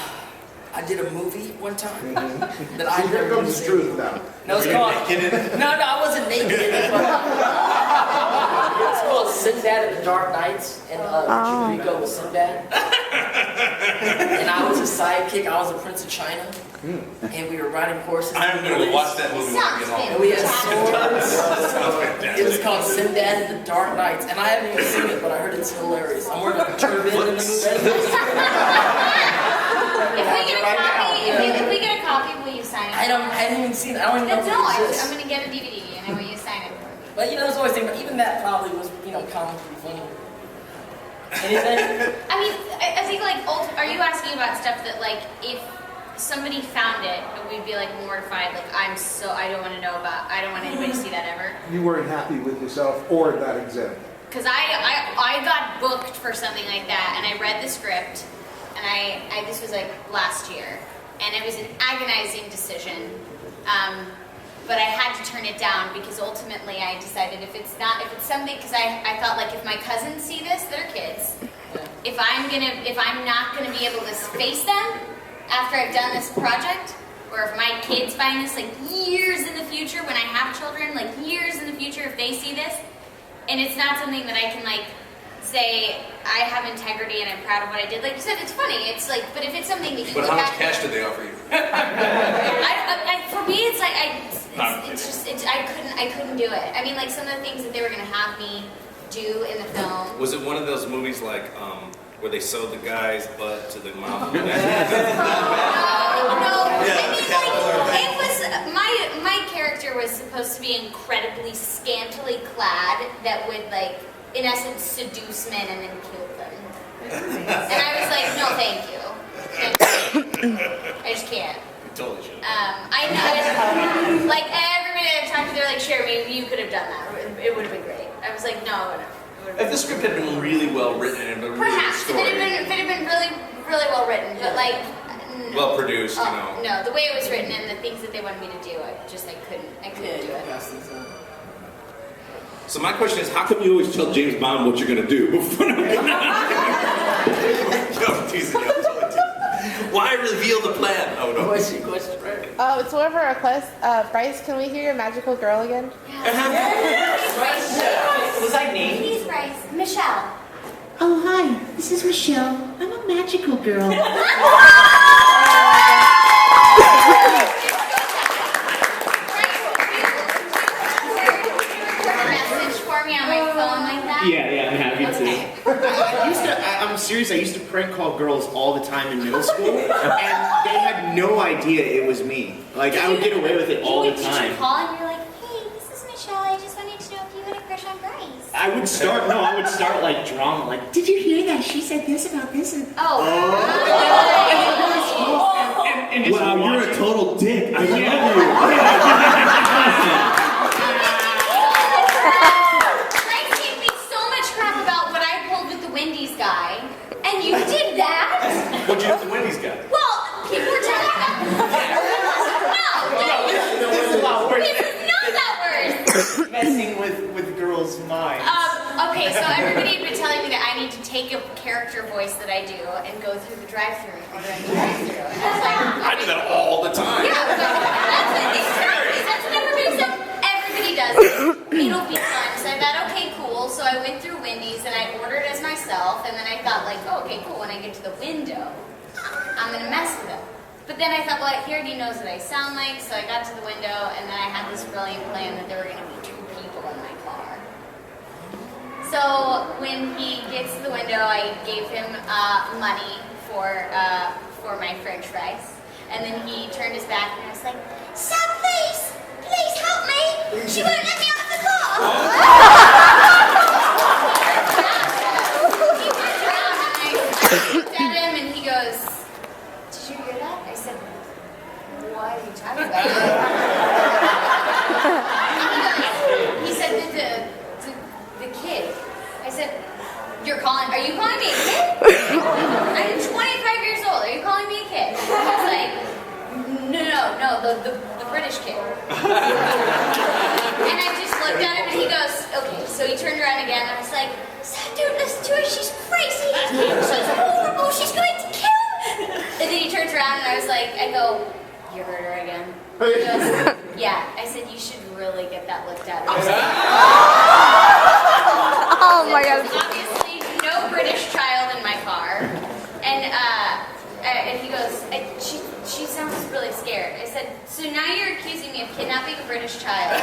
did a movie one time Mm-hmm. that I Here never comes the truth now. No, it's called. No, I wasn't naked. It's called Sinbad and the Dark Knights, and Rico was Sinbad, and I was a sidekick. I was the Prince of China, and we were riding horses. I'm going to watch that movie when I get home. And we had swords. It was called Sinbad and the Dark Knights, and I haven't even seen it, but I heard it's hilarious. I'm wearing a turban in the movie. If we get a copy, will you sign it? I haven't even seen it. I don't even know if it exists. I'm gonna get a DVD and I want you to sign it for me. But there's always things, but even that probably was, comically funny. Anything? I mean, I think like, are you asking about stuff that like, if somebody found it, we'd be like mortified, like I don't want to know about, I don't want anybody to see that ever. You weren't happy with yourself or that example. Because I got booked for something like that, and I read the script, and I this was like last year, and it was an agonizing decision, but I had to turn it down because ultimately I decided if it's something, because I thought like if my cousins see this, they're kids, if I'm not gonna be able to face them after I've done this project, or if my kids find this like years in the future when I have children, like years in the future if they see this, and it's not something that I can like say I have integrity and I'm proud of what I did. Like you said, it's funny. It's like, but if it's something that you But look how much back, cash did they offer you? for me, it's like I couldn't do it. I mean, like some of the things that they were gonna have me do in the film. Was it one of those movies like where they sewed the guy's butt to the mouth? No. I mean, like it was my character was supposed to be incredibly scantily clad that would like, in essence, seduce men and then kill them. And I was like, no, thank you. I just can't. You totally should. I know. Like everybody I've talked to, they're like, sure, maybe you could have done that. It would have been great. I was like, no, it wouldn't. If the script had been really well written and a really good Perhaps if story, it had been really, really well written, but like. well produced, No, the way it was written and the things that they wanted me to do, I couldn't do it. So my question is, how come you always tell James Bond what you're going to do before? I'm teasing you. I'm totally teasing. Why reveal the plan? Oh no. Question, right? Oh, it's one of our requests. Bryce, can we hear your magical girl again? Was I named? Please, Bryce. Michelle. Oh, hi. This is Michelle. I'm a magical girl. Message for me on my phone like that? Yeah, I'm happy to. I'm serious, I used to prank call girls all the time in middle school, and they had no idea it was me. Like, I would get away with it all the Did time. you call and you're like, hey, this is Michelle. I just wanted to know if you had a crush on Bryce. I would start like drama, like, Did you hear that? She said this about this. And and just Wow, watch you're a it. total dick. I love you. Bryce gave me so much crap about what I pulled with the Wendy's guy, and you did that? What'd you do with the Wendy's guy? Well, people were telling me that. No, This is a lot worse. this is not that worse. Messing with girls' minds. Okay, so everybody had been telling me that I need to take a character voice that I do and go through the drive-thru and order in the drive-thru. And I was like, I do that all the time. yeah, that's what everybody said. Everybody does it. It'll be fun. So I thought, okay, cool. So I went through Wendy's and I ordered as myself, and then I thought like, oh, okay, cool. When I get to the window, I'm gonna mess with him. But then I thought, well, he already knows what I sound like, so I got to the window, and then I had this brilliant plan that there were gonna be 2 people in my car. So when he gets to the window, I gave him money for my French fries, and then he turned his back, and I was like, "Sir, please help me! She won't let me out of the car." He went around, and I looked at him, and he goes, "Did you hear that?" I said, "What are you talking about?" He said that the kid. I said, are you calling me a kid? I'm 25 years old. Are you calling me a kid? He was like, no, the British kid. And I just looked at him and he goes, okay. So he turned around again and I was like, dude, listen to her. She's crazy. She's horrible. She's like, I go, you heard her again? He goes, yeah. I said, you should really get that looked at. Oh my God. There's obviously no British child in my car. And he goes, she sounds really scared. I said, so now you're accusing me of kidnapping a British child.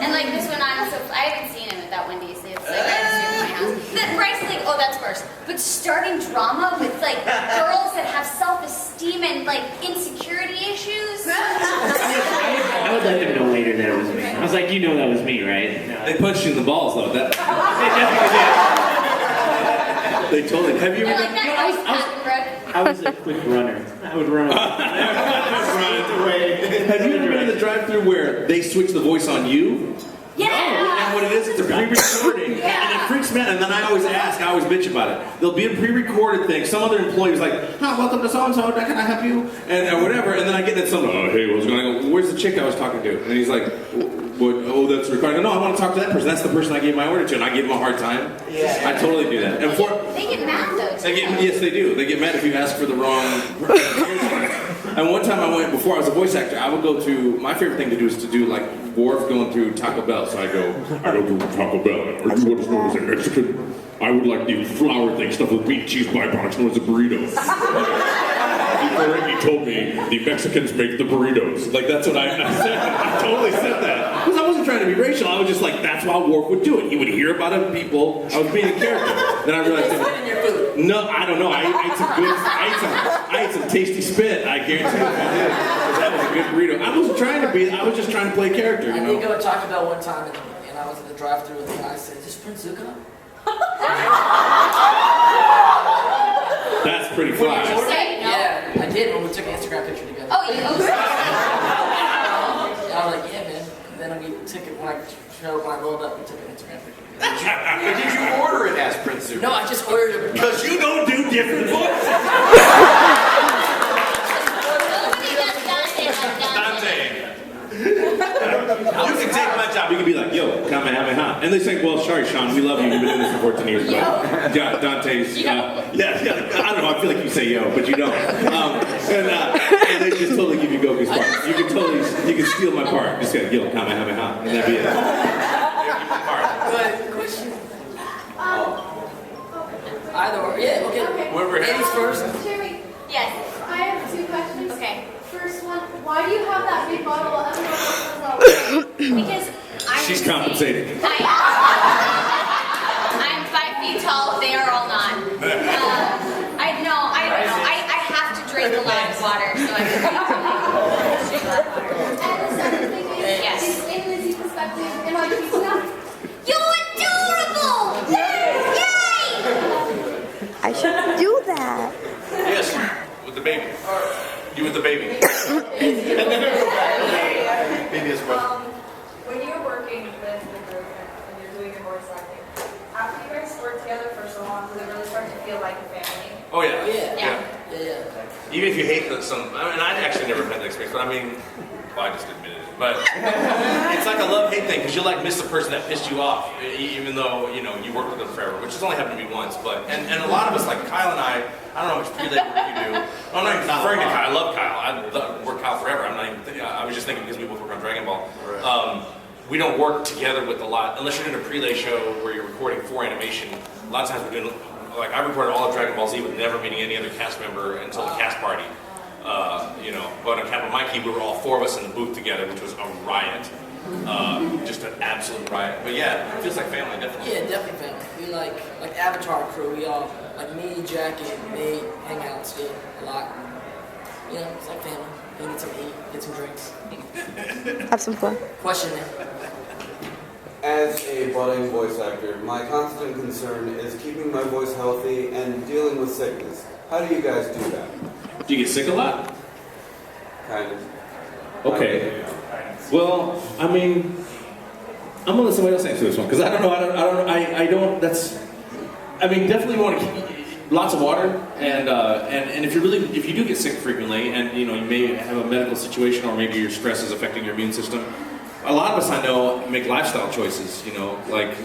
And like this went on, so I haven't seen him at that Wendy's. It's like right upstairs from my house. Then Bryce like, oh, that's worse. But starting drama with like girls that have self-esteem and like insecurity issues. I would let them know later that it was me. I was like, you know that was me, right? No. They punched you in the balls though. That They definitely did. they totally. Have you They're ever? like that nice Attenborough. I was a quick runner. I would run. Have you ever been in the drive-thru where they switch the voice on you? Yeah. And what it is, it's a pre-recording, and it freaks me out. And then I always ask, I always bitch about it. There'll be a pre-recorded thing. Some other employee's like, "Hi, welcome to so-and-so. Can I help you?" And whatever. And then I get that some, "Oh, hey, what's going on?" Where's the chick I was talking to? And he's like, "What? Oh, that's recording." No, I want to talk to that person. That's the person I gave my order to, and I give him a hard time. Yeah. I totally do that. And They get mad though. yes, they do. They get mad if you ask for the wrong person. And one time I went, before I was a voice actor, I would go to, my favorite thing to do is to do like Worf going through Taco Bell. So I go to Taco Bell. Are you what is known as a Mexican? I would like the flour thing stuffed with meat and cheese byproducts known as a burrito. Before he told me the Mexicans make the burritos. Like that's what I said. I totally said that. Because I wasn't trying to be racial. I was just like, that's how Worf would do it. He would hear about other people. I was being a character. Then I realized, no, I don't know. I ate some tasty spit. I guarantee you I did. That was a good burrito. I wasn't trying to be. I was just trying to play character. I You did know. go to Taco Bell one time, and I was in the drive-thru, and the guy said, "Is this Prince Zuko?" That's pretty fly. Yeah, I did when we took an Instagram picture together. Oh, you. And I was like, yeah, man. And then we took it when I rolled up, we took an Instagram picture together. Did you order it as Prince Zuko? No, I just ordered it. Because you don't do different voices. You can take my job. You can be like, yo, Kamehameha. And they say, well, sorry, Sean, we love you. You've been doing this for 14 years. But Dante's, yeah, I don't know. I feel like you say yo, but you don't. And they just totally give you Goku's part. You can steal my part. Just go, yo, Kamehameha. And that'd be it. Good question. Either or. Yeah, okay. Whoever Ladies first. Jeremy, Yes. I have two questions. Okay. First one, why do you have that big bottle of Because I'm She's compensated. I'm 5 feet tall. They are all not. I don't know. I have to drink a lot of water, so I can drink a lot of water. And the second thing is, Yes. in Lizzie's perspective, am I keeping up? You're adorable! Yay! I should do that. Yes, with the baby. You with the baby. Maybe it's what. When you're working with the group and you're doing your voice acting, after you guys work together for so long, does it really start to feel like a family? Oh yeah. Yeah. Even if you hate some, and I actually never had that experience, but I mean, well, I just admitted it. But it's like a love-hate thing because you like miss the person that pissed you off, even though you know you worked with them forever, which has only happened to me once. But and a lot of us, like Kyle and I don't know how much pre-labor work you do. I'm not even referring to Kyle. I love Kyle. I work Kyle forever. I'm not even. I was just thinking because we both work on Dragon Ball. We don't work together with a lot unless you're doing a prelay show where you're recording for animation. A lot of times we're doing. Like I recorded all of Dragon Ball Z with never meeting any other cast member until the cast party. You know, but on Captain Mikey, we were all four of us in the booth together, which was a riot. Just an absolute riot. But yeah, it feels like family, definitely. Yeah, definitely family. We like Avatar crew. We all like me, Jack, and Nate hang out still a lot. You know, it's like family. We get some eat, get some drinks. Have some fun. Question there. As a budding voice actor, my constant concern is keeping my voice healthy and dealing with sickness. How do you guys do that? Do you get sick a lot? Kind of. Okay. Well, I mean, I'm gonna let somebody else answer this one because I don't know. I don't. That's. I mean, definitely want to keep lots of water, and if you do get sick frequently, and you know you may have a medical situation or maybe your stress is affecting your immune system. A lot of us I know make lifestyle choices, you know, like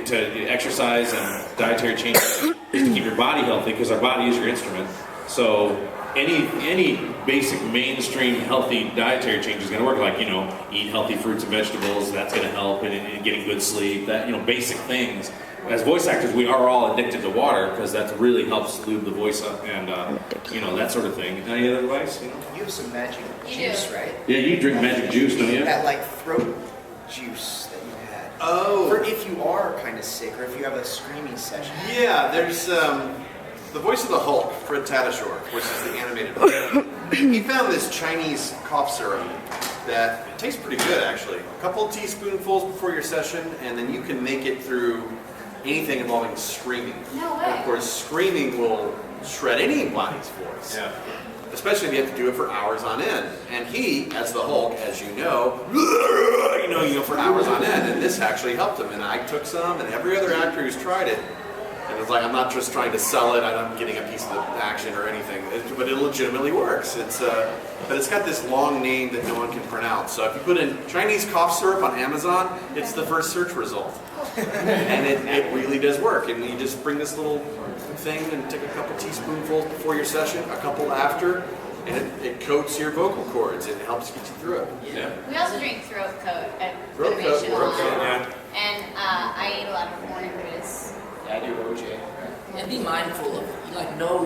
to exercise and dietary changes to keep your body healthy because our body is your instrument. So any basic mainstream healthy dietary change is going to work. Like eat healthy fruits and vegetables. That's going to help, and getting good sleep. That basic things. As voice actors, we are all addicted to water because that really helps lube the voice up and that sort of thing. Any other advice? You have some magic You juice, do. right? Yeah, you drink magic juice, don't you? That like throat juice that you had. Oh. For if you are kind of sick or if you have a screaming session. Yeah, there's the voice of the Hulk, Fred Tatasciore, which is the animated version. He found this Chinese cough syrup that tastes pretty good, actually. A couple teaspoonfuls before your session, and then you can make it through anything involving screaming. No way. And of course, screaming will shred anybody's voice. Yeah. Especially if you have to do it for hours on end. And he, as the Hulk, as you know, for hours on end. And this actually helped him. And I took some, and every other actor who's tried it. And it's like, I'm not just trying to sell it. I'm getting a piece of the action or anything. But it legitimately works. But it's got this long name that no one can pronounce. So if you put in Chinese cough syrup on Amazon, it's the first search result. And it really does work. And you just bring this little thing and take a couple teaspoonfuls before your session, a couple after, and it coats your vocal cords. It helps get you through it. Yeah. We also drink throat coat at Throat coat Innovation a works, lot. yeah. And I eat a lot of morning booze. Yeah, I do OJ. And be mindful of it. Know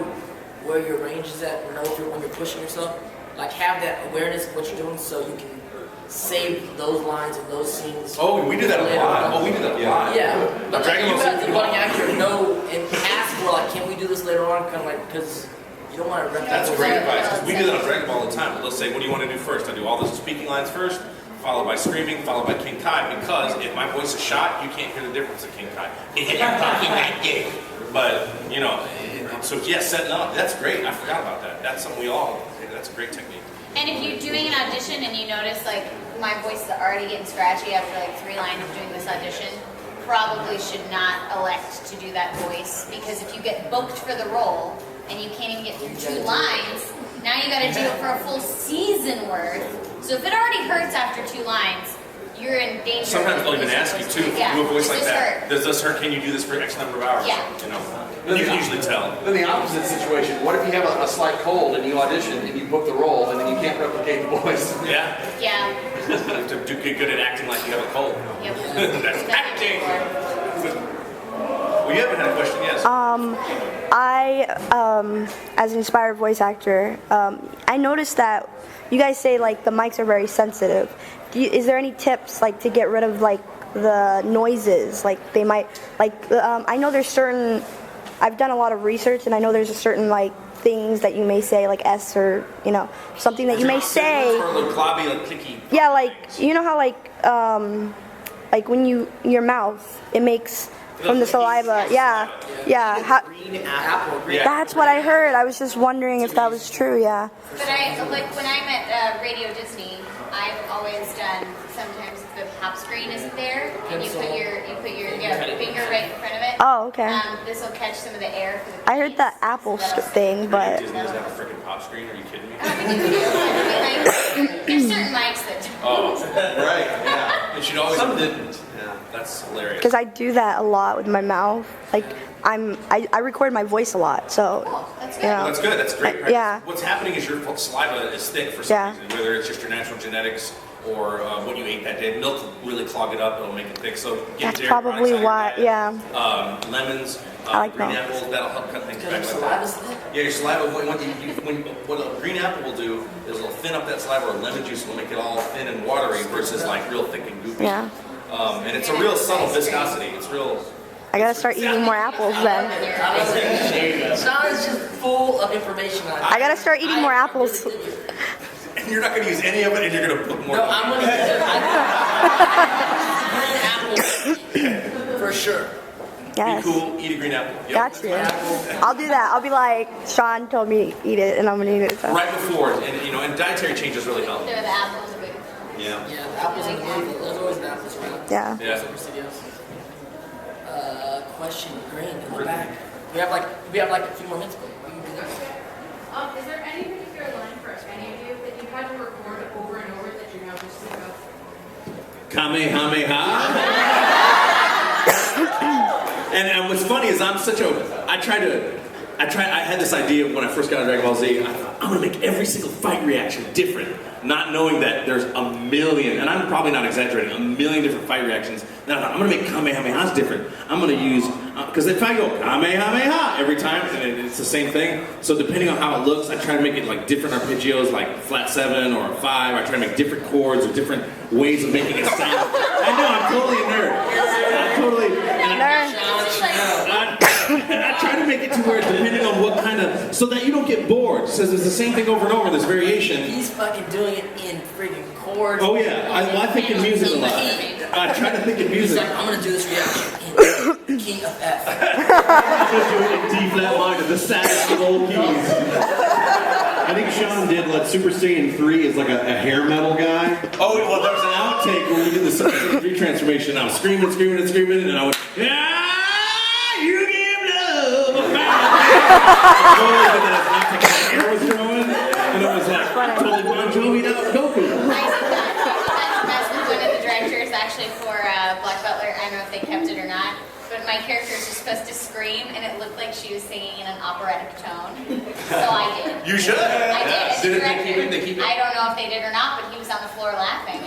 where your range is at, know when you're pushing yourself. Have that awareness of what you're doing so you can save those lines and those scenes. Oh, we do that a later lot. on. Oh, we do that a lot. Yeah. But Dragon you Ball guys, Z- the budding actor, know and ask for can we do this later on? Because you don't want to rep That's that. great advice, because we do that on Dragon Ball all the time. They'll say, what do you want to do first? I do all the speaking lines first, followed by screaming, followed by King Kai, because if my voice is shot, you can't hear the difference of King Kai. I'm talking that gig. But, so yeah, setting up, that's great. I forgot about that. That's something that's a great technique. And if you're doing an audition and you notice my voice is already getting scratchy after 3 lines of doing this audition, probably should not elect to do that voice, because if you get booked for the role and you can't even get through 2 lines, now you got to do it for a full season worth. So if it already hurts after 2 lines, you're in danger. Sometimes they'll even ask you too, Yeah. do a voice Does like this that. hurt? Does this hurt? Can you do this for X number of hours? Yeah. And you can usually tell. Then the opposite situation, what if you have a slight cold and you audition and you book the role and then you can't replicate the voice? Yeah. Yeah. You have to get good at acting like you have a cold. Yep. That's acting. Well, you haven't had a question, yes. As an inspired voice actor, I noticed that you guys say the mics are very sensitive. Is there any tips to get rid of the noises? They might I know there's certain. I've done a lot of research, and I know there's a certain things that you may say S or something that you may say. Or a little clobby, clicky. Yeah, you know how when your mouth it makes from the saliva. Yeah. Green apple. Green That's what I heard. I was just wondering if that was true. Yeah. But when I'm at Radio Disney, I've always done, sometimes if the pop screen isn't there, and you put your finger right in front of it. Oh, okay. This will catch some of the air for the I heard the Apple thing, but Disney doesn't have a freaking pop screen, are you kidding me? There's certain mics that Oh, right, yeah. It should always. Some didn't. Yeah, that's hilarious. because I do that a lot with my mouth. I record my voice a lot, so that's you know. That's good. That's great practice. Yeah. What's happening is your saliva is thick for some reason, whether it's just your natural genetics or what you ate that day. Milk will really clog it up. It'll make it thick. So get That's dairy probably products out of your why. diet. Yeah. Lemons, I like green milk. apples. That'll help cut things back like saliva's that. thick? Yeah, your saliva. What a green apple will do is it'll thin up that saliva, or lemon juice will make it all thin and watery versus real thick and goopy. Yeah. And it's a real subtle viscosity. It's real. I gotta start eating more apples then. Sean is just full of information on it. I gotta start eating more apples. And you're not going to use any of it, and you're going to put more. No, I'm gonna apple for sure. Yes. Be cool. Eat a green apple. Yep. Got you. I'll do that. I'll be like, Sean told me to eat it, and I'm gonna eat it. So. Right before, and dietary changes really help. the apples are big. Yeah. Yeah, the apples and the there's always apples around. Yeah. Yeah. Question, Green, in the back. We have a few more minutes, but we can do that. Is there any particular line for any of you that you had to record over and over that you now just think of? Kamehameha. And what's funny is I try to I had this idea when I first got into Dragon Ball Z. I thought, I'm gonna make every single fight reaction different, not knowing that there's a million, and I'm probably not exaggerating, a million different fight reactions. Then I thought, I'm gonna make Kamehamehas different. I'm gonna use, because if I go Kamehameha every time, and it's the same thing, so depending on how it looks, I try to make it like different arpeggios, like flat 7 or 5. I try to make different chords or different ways of making it sound. I know, I'm totally a nerd. I'm totally I try to make it to where, depending on what kind of, so that you don't get bored. It says it's the same thing over and over, this variation. He's fucking doing it in freaking chords. Oh yeah, I think in music a lot. I try to think in He's music. like, I'm gonna do this reaction in key of F. I'm gonna do it in D flat minor, the saddest of all keys. I think Sean did Super Saiyan 3 is like a hair metal guy. Oh, well, there's an outtake when we did the Super Saiyan 3 transformation. I was screaming, and I went, yeah, you give love a my hair was growing, and it was like totally Bon Jovi out Goku. That's one of the directors actually for Black Butler. I don't know if they kept it or not, but my characters were supposed to scream, and it looked like she was singing in an operatic tone. So I did. You should. I did. As a Did director. they keep it? I don't know if they did or not, but he was on the floor laughing.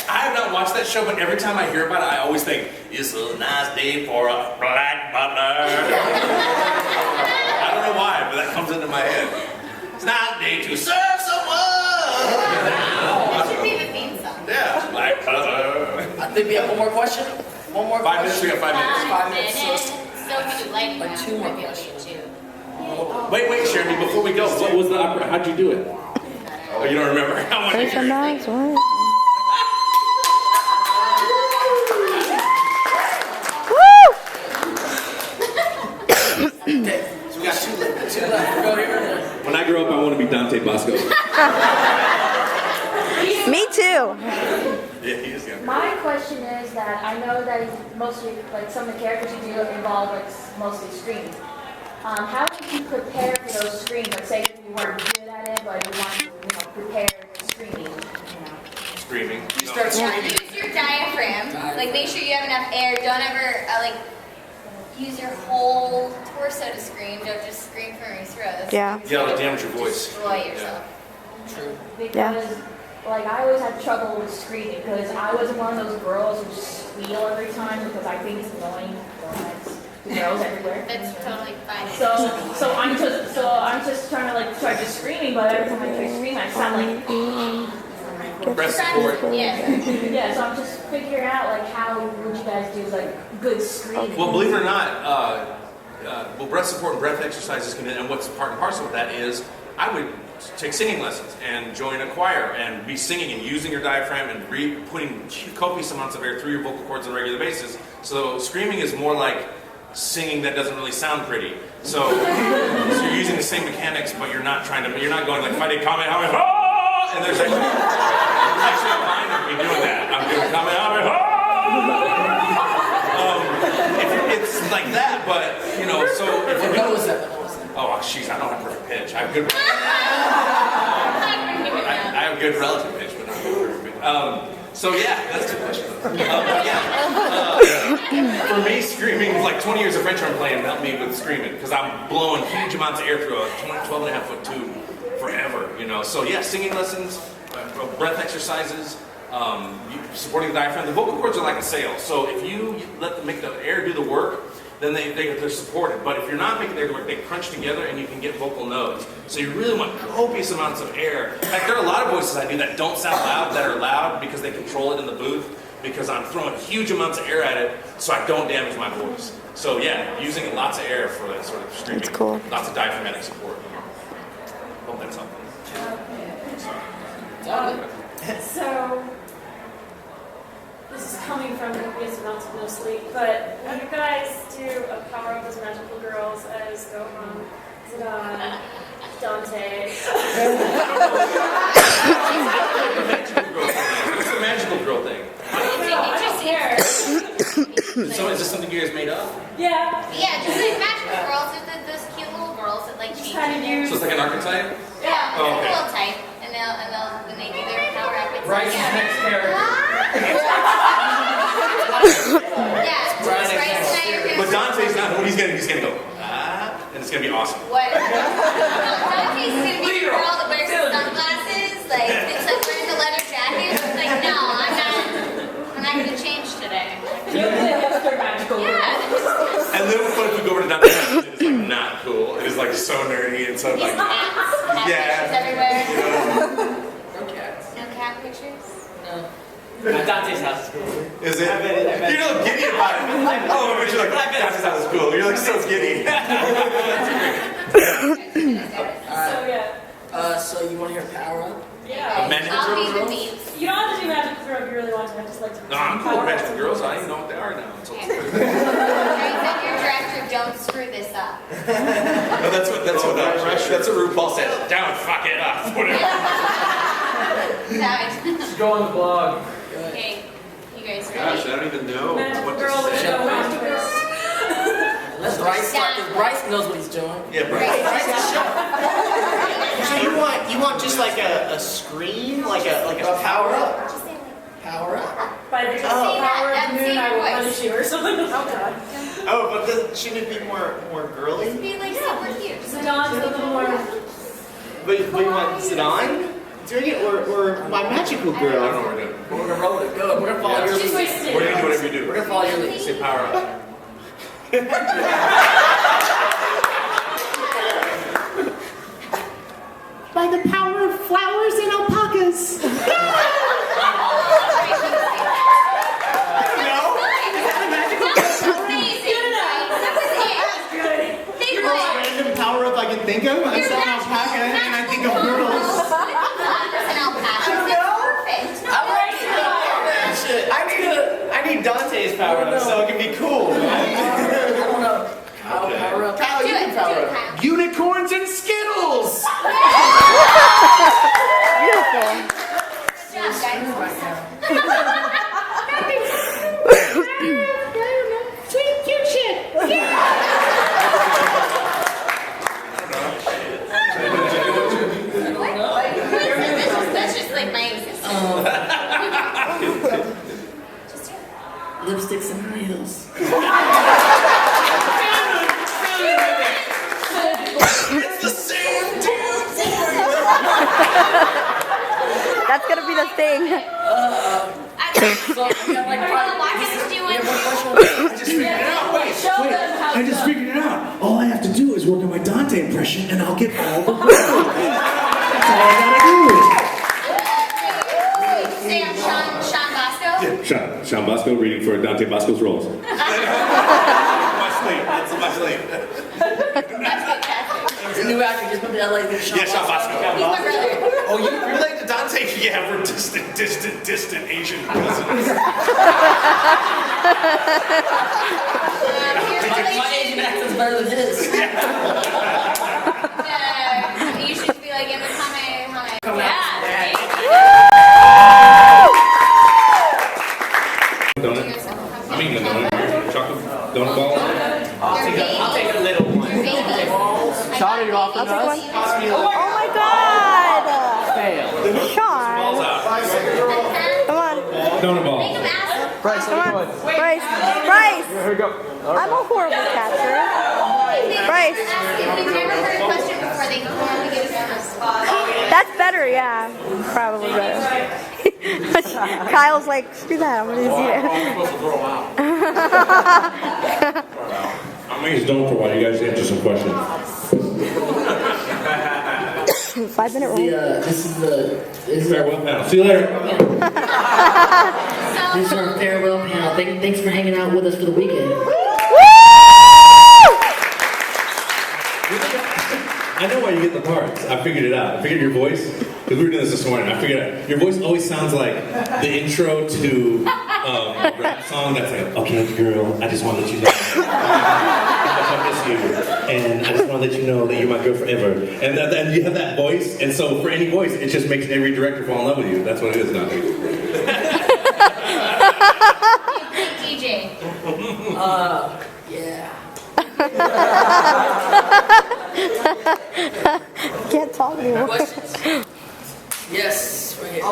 I have not watched that show, but every time I hear about it, I always think, it's a nice day for a black butler. I don't know why, but that comes into my head. It's not a day to serve someone. That should be the theme song. Yeah, black butler. I think we have one more question. One more 5 minutes, we got 5 minutes. 5 minutes. So if you do lightning Like round, 2 more maybe questions. too. Wait, Jeremy, before we go, what was the opera? How'd you do it? Oh, you don't remember? I want to hear it. Okay, so we got 2 left. 2 left. Go here. When I grow up, I want to be Dante Bosco. Me too. Yeah, he is young. My question is that I know that mostly, like some of the characters you do involve like mostly screams. How did you prepare for those screams? Like say you weren't good at it, but you want to, prepare screaming. Screaming. You start screaming. Use your diaphragm. Like make sure you have enough air. Don't ever use your whole torso to scream. Don't just scream from your throat. Yeah. Yeah, it'll damage your voice. Destroy yourself. True. Because like I always had trouble with screaming because I wasn't one of those girls who squeal every time because I think it's annoying. Girls everywhere. That's totally fine. So I'm just trying to screaming, but every time I try to scream, I sound like. Breast support. Yeah. Yeah, so I'm just figuring out like how would you guys do like good screaming. Well, believe it or not, breath support and breath exercises can, and what's part and parcel of that is, I would take singing lessons and join a choir and be singing and using your diaphragm and putting copious amounts of air through your vocal cords on a regular basis. So screaming is more like singing that doesn't really sound pretty. So you're using the same mechanics, but you're not going like, if I did Kamehameha, and there's actually a line of me doing that. I'm doing Kamehameha. It's like that, but, so if you're What was that? oh, jeez, I don't have perfect pitch. I have good relative pitch, but not perfect pitch. So yeah, that's 2 questions. For me, screaming, like 20 years of French horn playing helped me with screaming, because I'm blowing huge amounts of air through a 12 and a half foot tube forever, So yeah, singing lessons, breath exercises, supporting the diaphragm. The vocal cords are like a sail, so if you make the air do the work, then they're supported. But if you're not making their work, they crunch together and you can get vocal nodes. So you really want copious amounts of air. In fact, there are a lot of voices I do that don't sound loud, that are loud because they control it in the booth, because I'm throwing huge amounts of air at it so I don't damage my voice. So yeah, using lots of air for that sort of screaming. That's cool. Lots of diaphragmatic support. Hope that's helpful. So, this is coming from the previous amounts mostly, but when you guys do a Power Up as Magical Girls as Gohan, Zidane, Dante. What's the magical girl thing? I don't care. So is this something you guys made up? Yeah. Yeah, just like magical girls, those cute little girls that like change. So it's like an archetype? Yeah, Oh, okay. a little type, and then they do their power up. It's Bryce's next character. Yeah, Bryce and I are But Dante's not. He's gonna go. and it's gonna be awesome. What? Dante's gonna be the girl that wears sunglasses, like it's like wearing the leather jacket. It's like, no, I'm not gonna change today. Yeah. And then what if we go over to Dante? It's like not cool. It is like so nerdy and so like. Cat Yeah. pictures everywhere. No cats. No cat pictures? No. Dante's house is cool. Is it? You're so giddy about it. Oh, but you're like, Dante's house is cool. You're like so giddy. So you want to hear Power Up? Yeah. Magical I'll be the Girls? beats. You don't have to do magic throw if you really want to. I just like to. No, I'm cool with Magical Girls. I don't even know what they are now. So Your director, don't screw this up. no, that's what RuPaul said. Don't fuck it up. Whatever. Just go on the blog. Okay, you guys ready? Gosh, I don't even know Magical what to girl, say. magical girl. Let Bryce start, because Bryce knows what he's doing. Yeah, Bryce. So you want just like a scream, like a power up? Power Up. By the power of the moon, I will punish you or something. Oh god. Oh, but shouldn't it be more girly? Be like super cute. Zidon's a little more. But you want Zidane doing it, or my magical girl? I don't know what we're doing. We're gonna roll it. Go. We're gonna follow your lead. We're gonna do whatever you do. We're gonna follow your lead. Say Power Up. By the power of flowers and alpacas. Random power up I can think of. I saw an alpaca and I think of girls. I need Dante's power up so it can be cool. I don't know. Power Up. Kyle, you can power up. Unicorns and Skittles. Beautiful. Sweet cute shit. That's just like my existence. Lipsticks and high heels. It's the same damn thing. That's gonna be the thing. I just figured it out. All I have to do is work on my Dante impression and I'll get all the girls. That's all I gotta do. Say I'm Sean Bosco. Sean Bosco reading for Dante Bosco's roles. My sleep. That's my sleep. It's a new actor. Just put the LA in Sean Yeah, Sean Bosco. He's my brother. Oh, you relate to Dante? Yeah, we're distant Asian cousins. My Asian accent's better than his. You should be like, Emma, how Come yeah. Donut? I'm eating a donut. Chocolate donut ball? I'll take a little one. Sean, are you offering us? Oh my god! Fail. Sean! Come on. Donut ball. Bryce, Come on. Bryce! Here we go. I'm a horrible catcher. Bryce! If you've never heard a question before, they can normally give us a spot. That's better, yeah. Probably better. Kyle's like, screw that, I'm gonna eat it. I'm going to use donut for a while. You guys answer some questions. 5 minute rule. This is Farewell panel. See you later. This is our farewell panel. Thanks for hanging out with us for the weekend. I know why you get the parts. I figured it out. I figured your voice, because we were doing this morning, I figured out, your voice always sounds like the intro to a rap song that's like, okay, girl, I just want to let you know how much I miss you, and I just want to let you know that you're my girl forever. And you have that voice, and so for any voice, it just makes every director fall in love with you. That's what it is now. DJ. Yeah. Can't talk anymore. Questions? Yes, right here.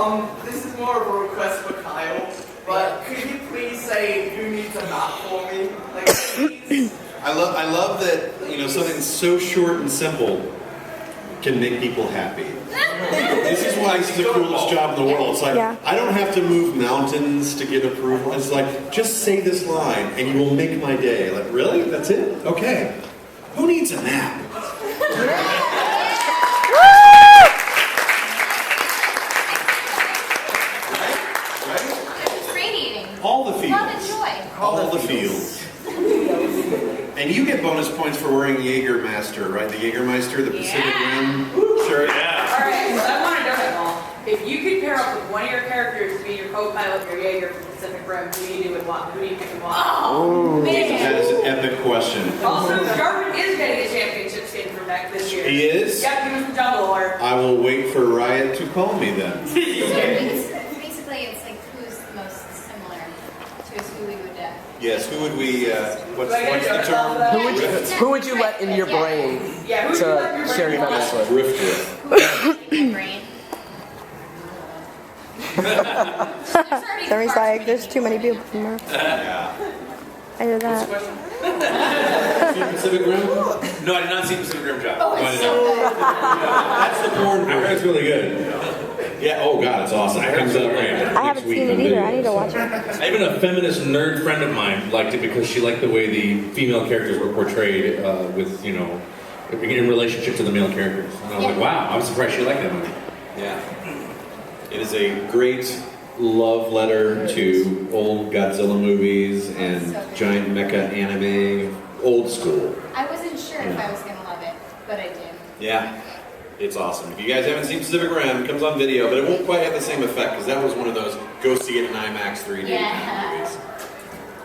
This is more of a request for Kyle, but could you please say who needs a knock for me? Like, please, I love that, something so short and simple can make people happy. This is why it's the coolest job in the world. It's like, I don't have to move mountains to get approval. It's like, just say this line and you will make my day. Like, really? That's it? Okay. Who needs a nap? It's radiating. All the fields. Love and joy. All the fields. And you get bonus points for wearing Jägermeister, right? The Jägermeister, the Pacific Rim. Sure, yeah. All right, so I want to know that, Paul. If you could pair up with one of your characters to be your co-pilot, your Jaeger from Pacific Rim, who do you do and why? Who do you pick and why? Oh, that is an epic question. Also, Jarvin is getting a championship skin from back this year. He is? Yep, he was the Dumbledore. I will wait for Riot to call me then. Basically, it's like who's the most similar to us, who we would Yes, who would we, what's the term? Who would you let in your brain to share your memories with? Drift with. brain. Somebody's like, there's too many people from there. Yeah. I did that. Pacific Rim? No, I did not see Pacific Rim Job. Oh, No, I it's did so not. That's the porn. I heard it's really good. Yeah, oh god, it's awesome. It comes out I haven't seen it either. I need to watch it. Even a feminist nerd friend of mine liked it because she liked the way the female characters were portrayed with, in relationship to the male characters. And I was like, wow, I was surprised she liked that movie. Yeah. It is a great love letter to old Godzilla movies and giant mecha anime, old school. I wasn't sure if I was gonna love it, but I did. Yeah. It's awesome. If you guys haven't seen Pacific Rim, it comes on video, but it won't quite have the same effect because that was one of those go see it in IMAX 3D movies.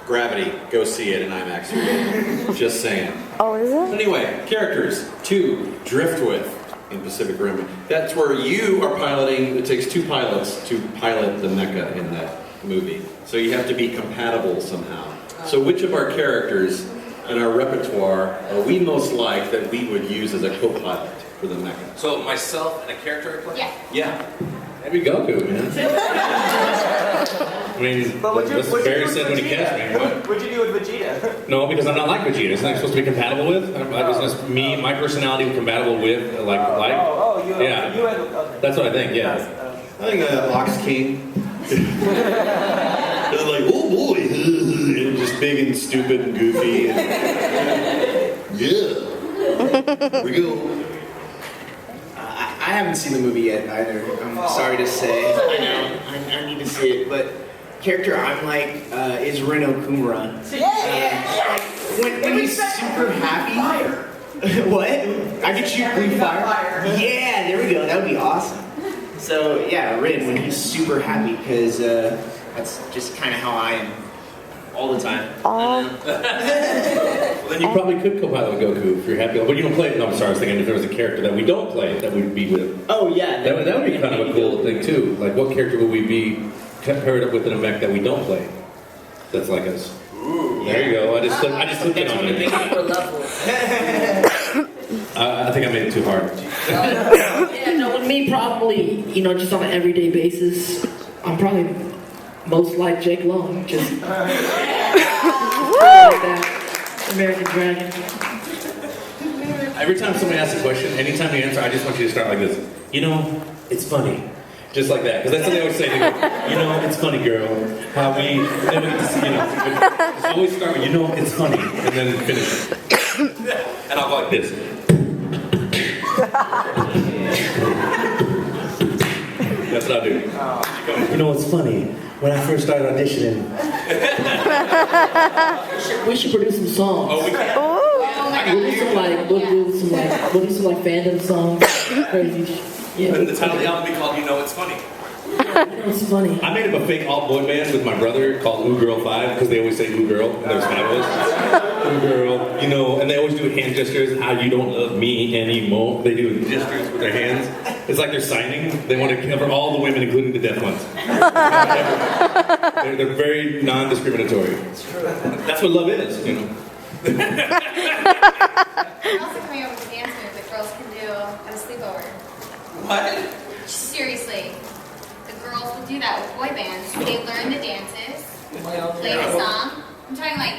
Gravity, go see it in IMAX 3D. Just saying. Oh, is it? Anyway, characters to drift with in Pacific Rim. That's where you are piloting. It takes two pilots to pilot the mecha in that movie. So you have to be compatible somehow. So which of our characters in our repertoire are we most like that we would use as a co-pilot for the mecha? So myself and a character I play? Yeah. Yeah. That'd be Goku, man. I mean, that's what Barry said when he cast me. What'd you do with Vegeta? No, because I'm not like Vegeta. It's not supposed to be compatible with. It's just me, my personality compatible with, You had, That's what I think, yeah. I think Ox King. They're like, oh boy, and just big and stupid and goofy. And, yeah. We go. I haven't seen the movie yet either. I'm sorry to say. I know. I need to see it. But character I'm like is Reno Kumura. When he's super happy. What? I could shoot blue fire. Yeah, there we go. That would be awesome. So yeah, Rin when he's super happy because that's just kind of how I am all the time. Well, then you probably could co-pilot with Goku if you're happy. But you don't play it. No, I'm sorry. I was thinking if there was a character that we don't play that we'd be with. Oh yeah. That would be kind of a cool thing too. Like, what character would we be paired up with in a mech that we don't play? That's like us. Ooh, there you go. I just slipped it on there. I think I made it too hard. Yeah, no, with me probably, just on an everyday basis, I'm probably most like Jake Long. Just like that. American Dragon. Every time somebody asks a question, anytime you answer, I just want you to start like this. It's funny. Just like that. Because that's what they always say. They go, it's funny, girl. How we, just always start with, it's funny. And then finish it. And I'll go like this. That's what I do. It's funny. When I first started auditioning, We should produce some songs. Oh, we can. We'll do some fandom songs. Crazy shit. Yeah. The title of the album will be called It's Funny. It's funny. I made up a fake alt boy band with my brother called Ooh Girl 5 because they always say Ooh Girl, and there's 5 of us. Ooh Girl, and they always do hand gestures. How you don't love me anymore. They do gestures with their hands. It's like they're signing. They want to cover all the women, including the deaf ones. They're very non-discriminatory. That's what love is, I'm also coming up with a dance move that girls can do at a sleepover. What? Seriously. The girls will do that with boy bands. They learn the dances, play the song. I'm talking like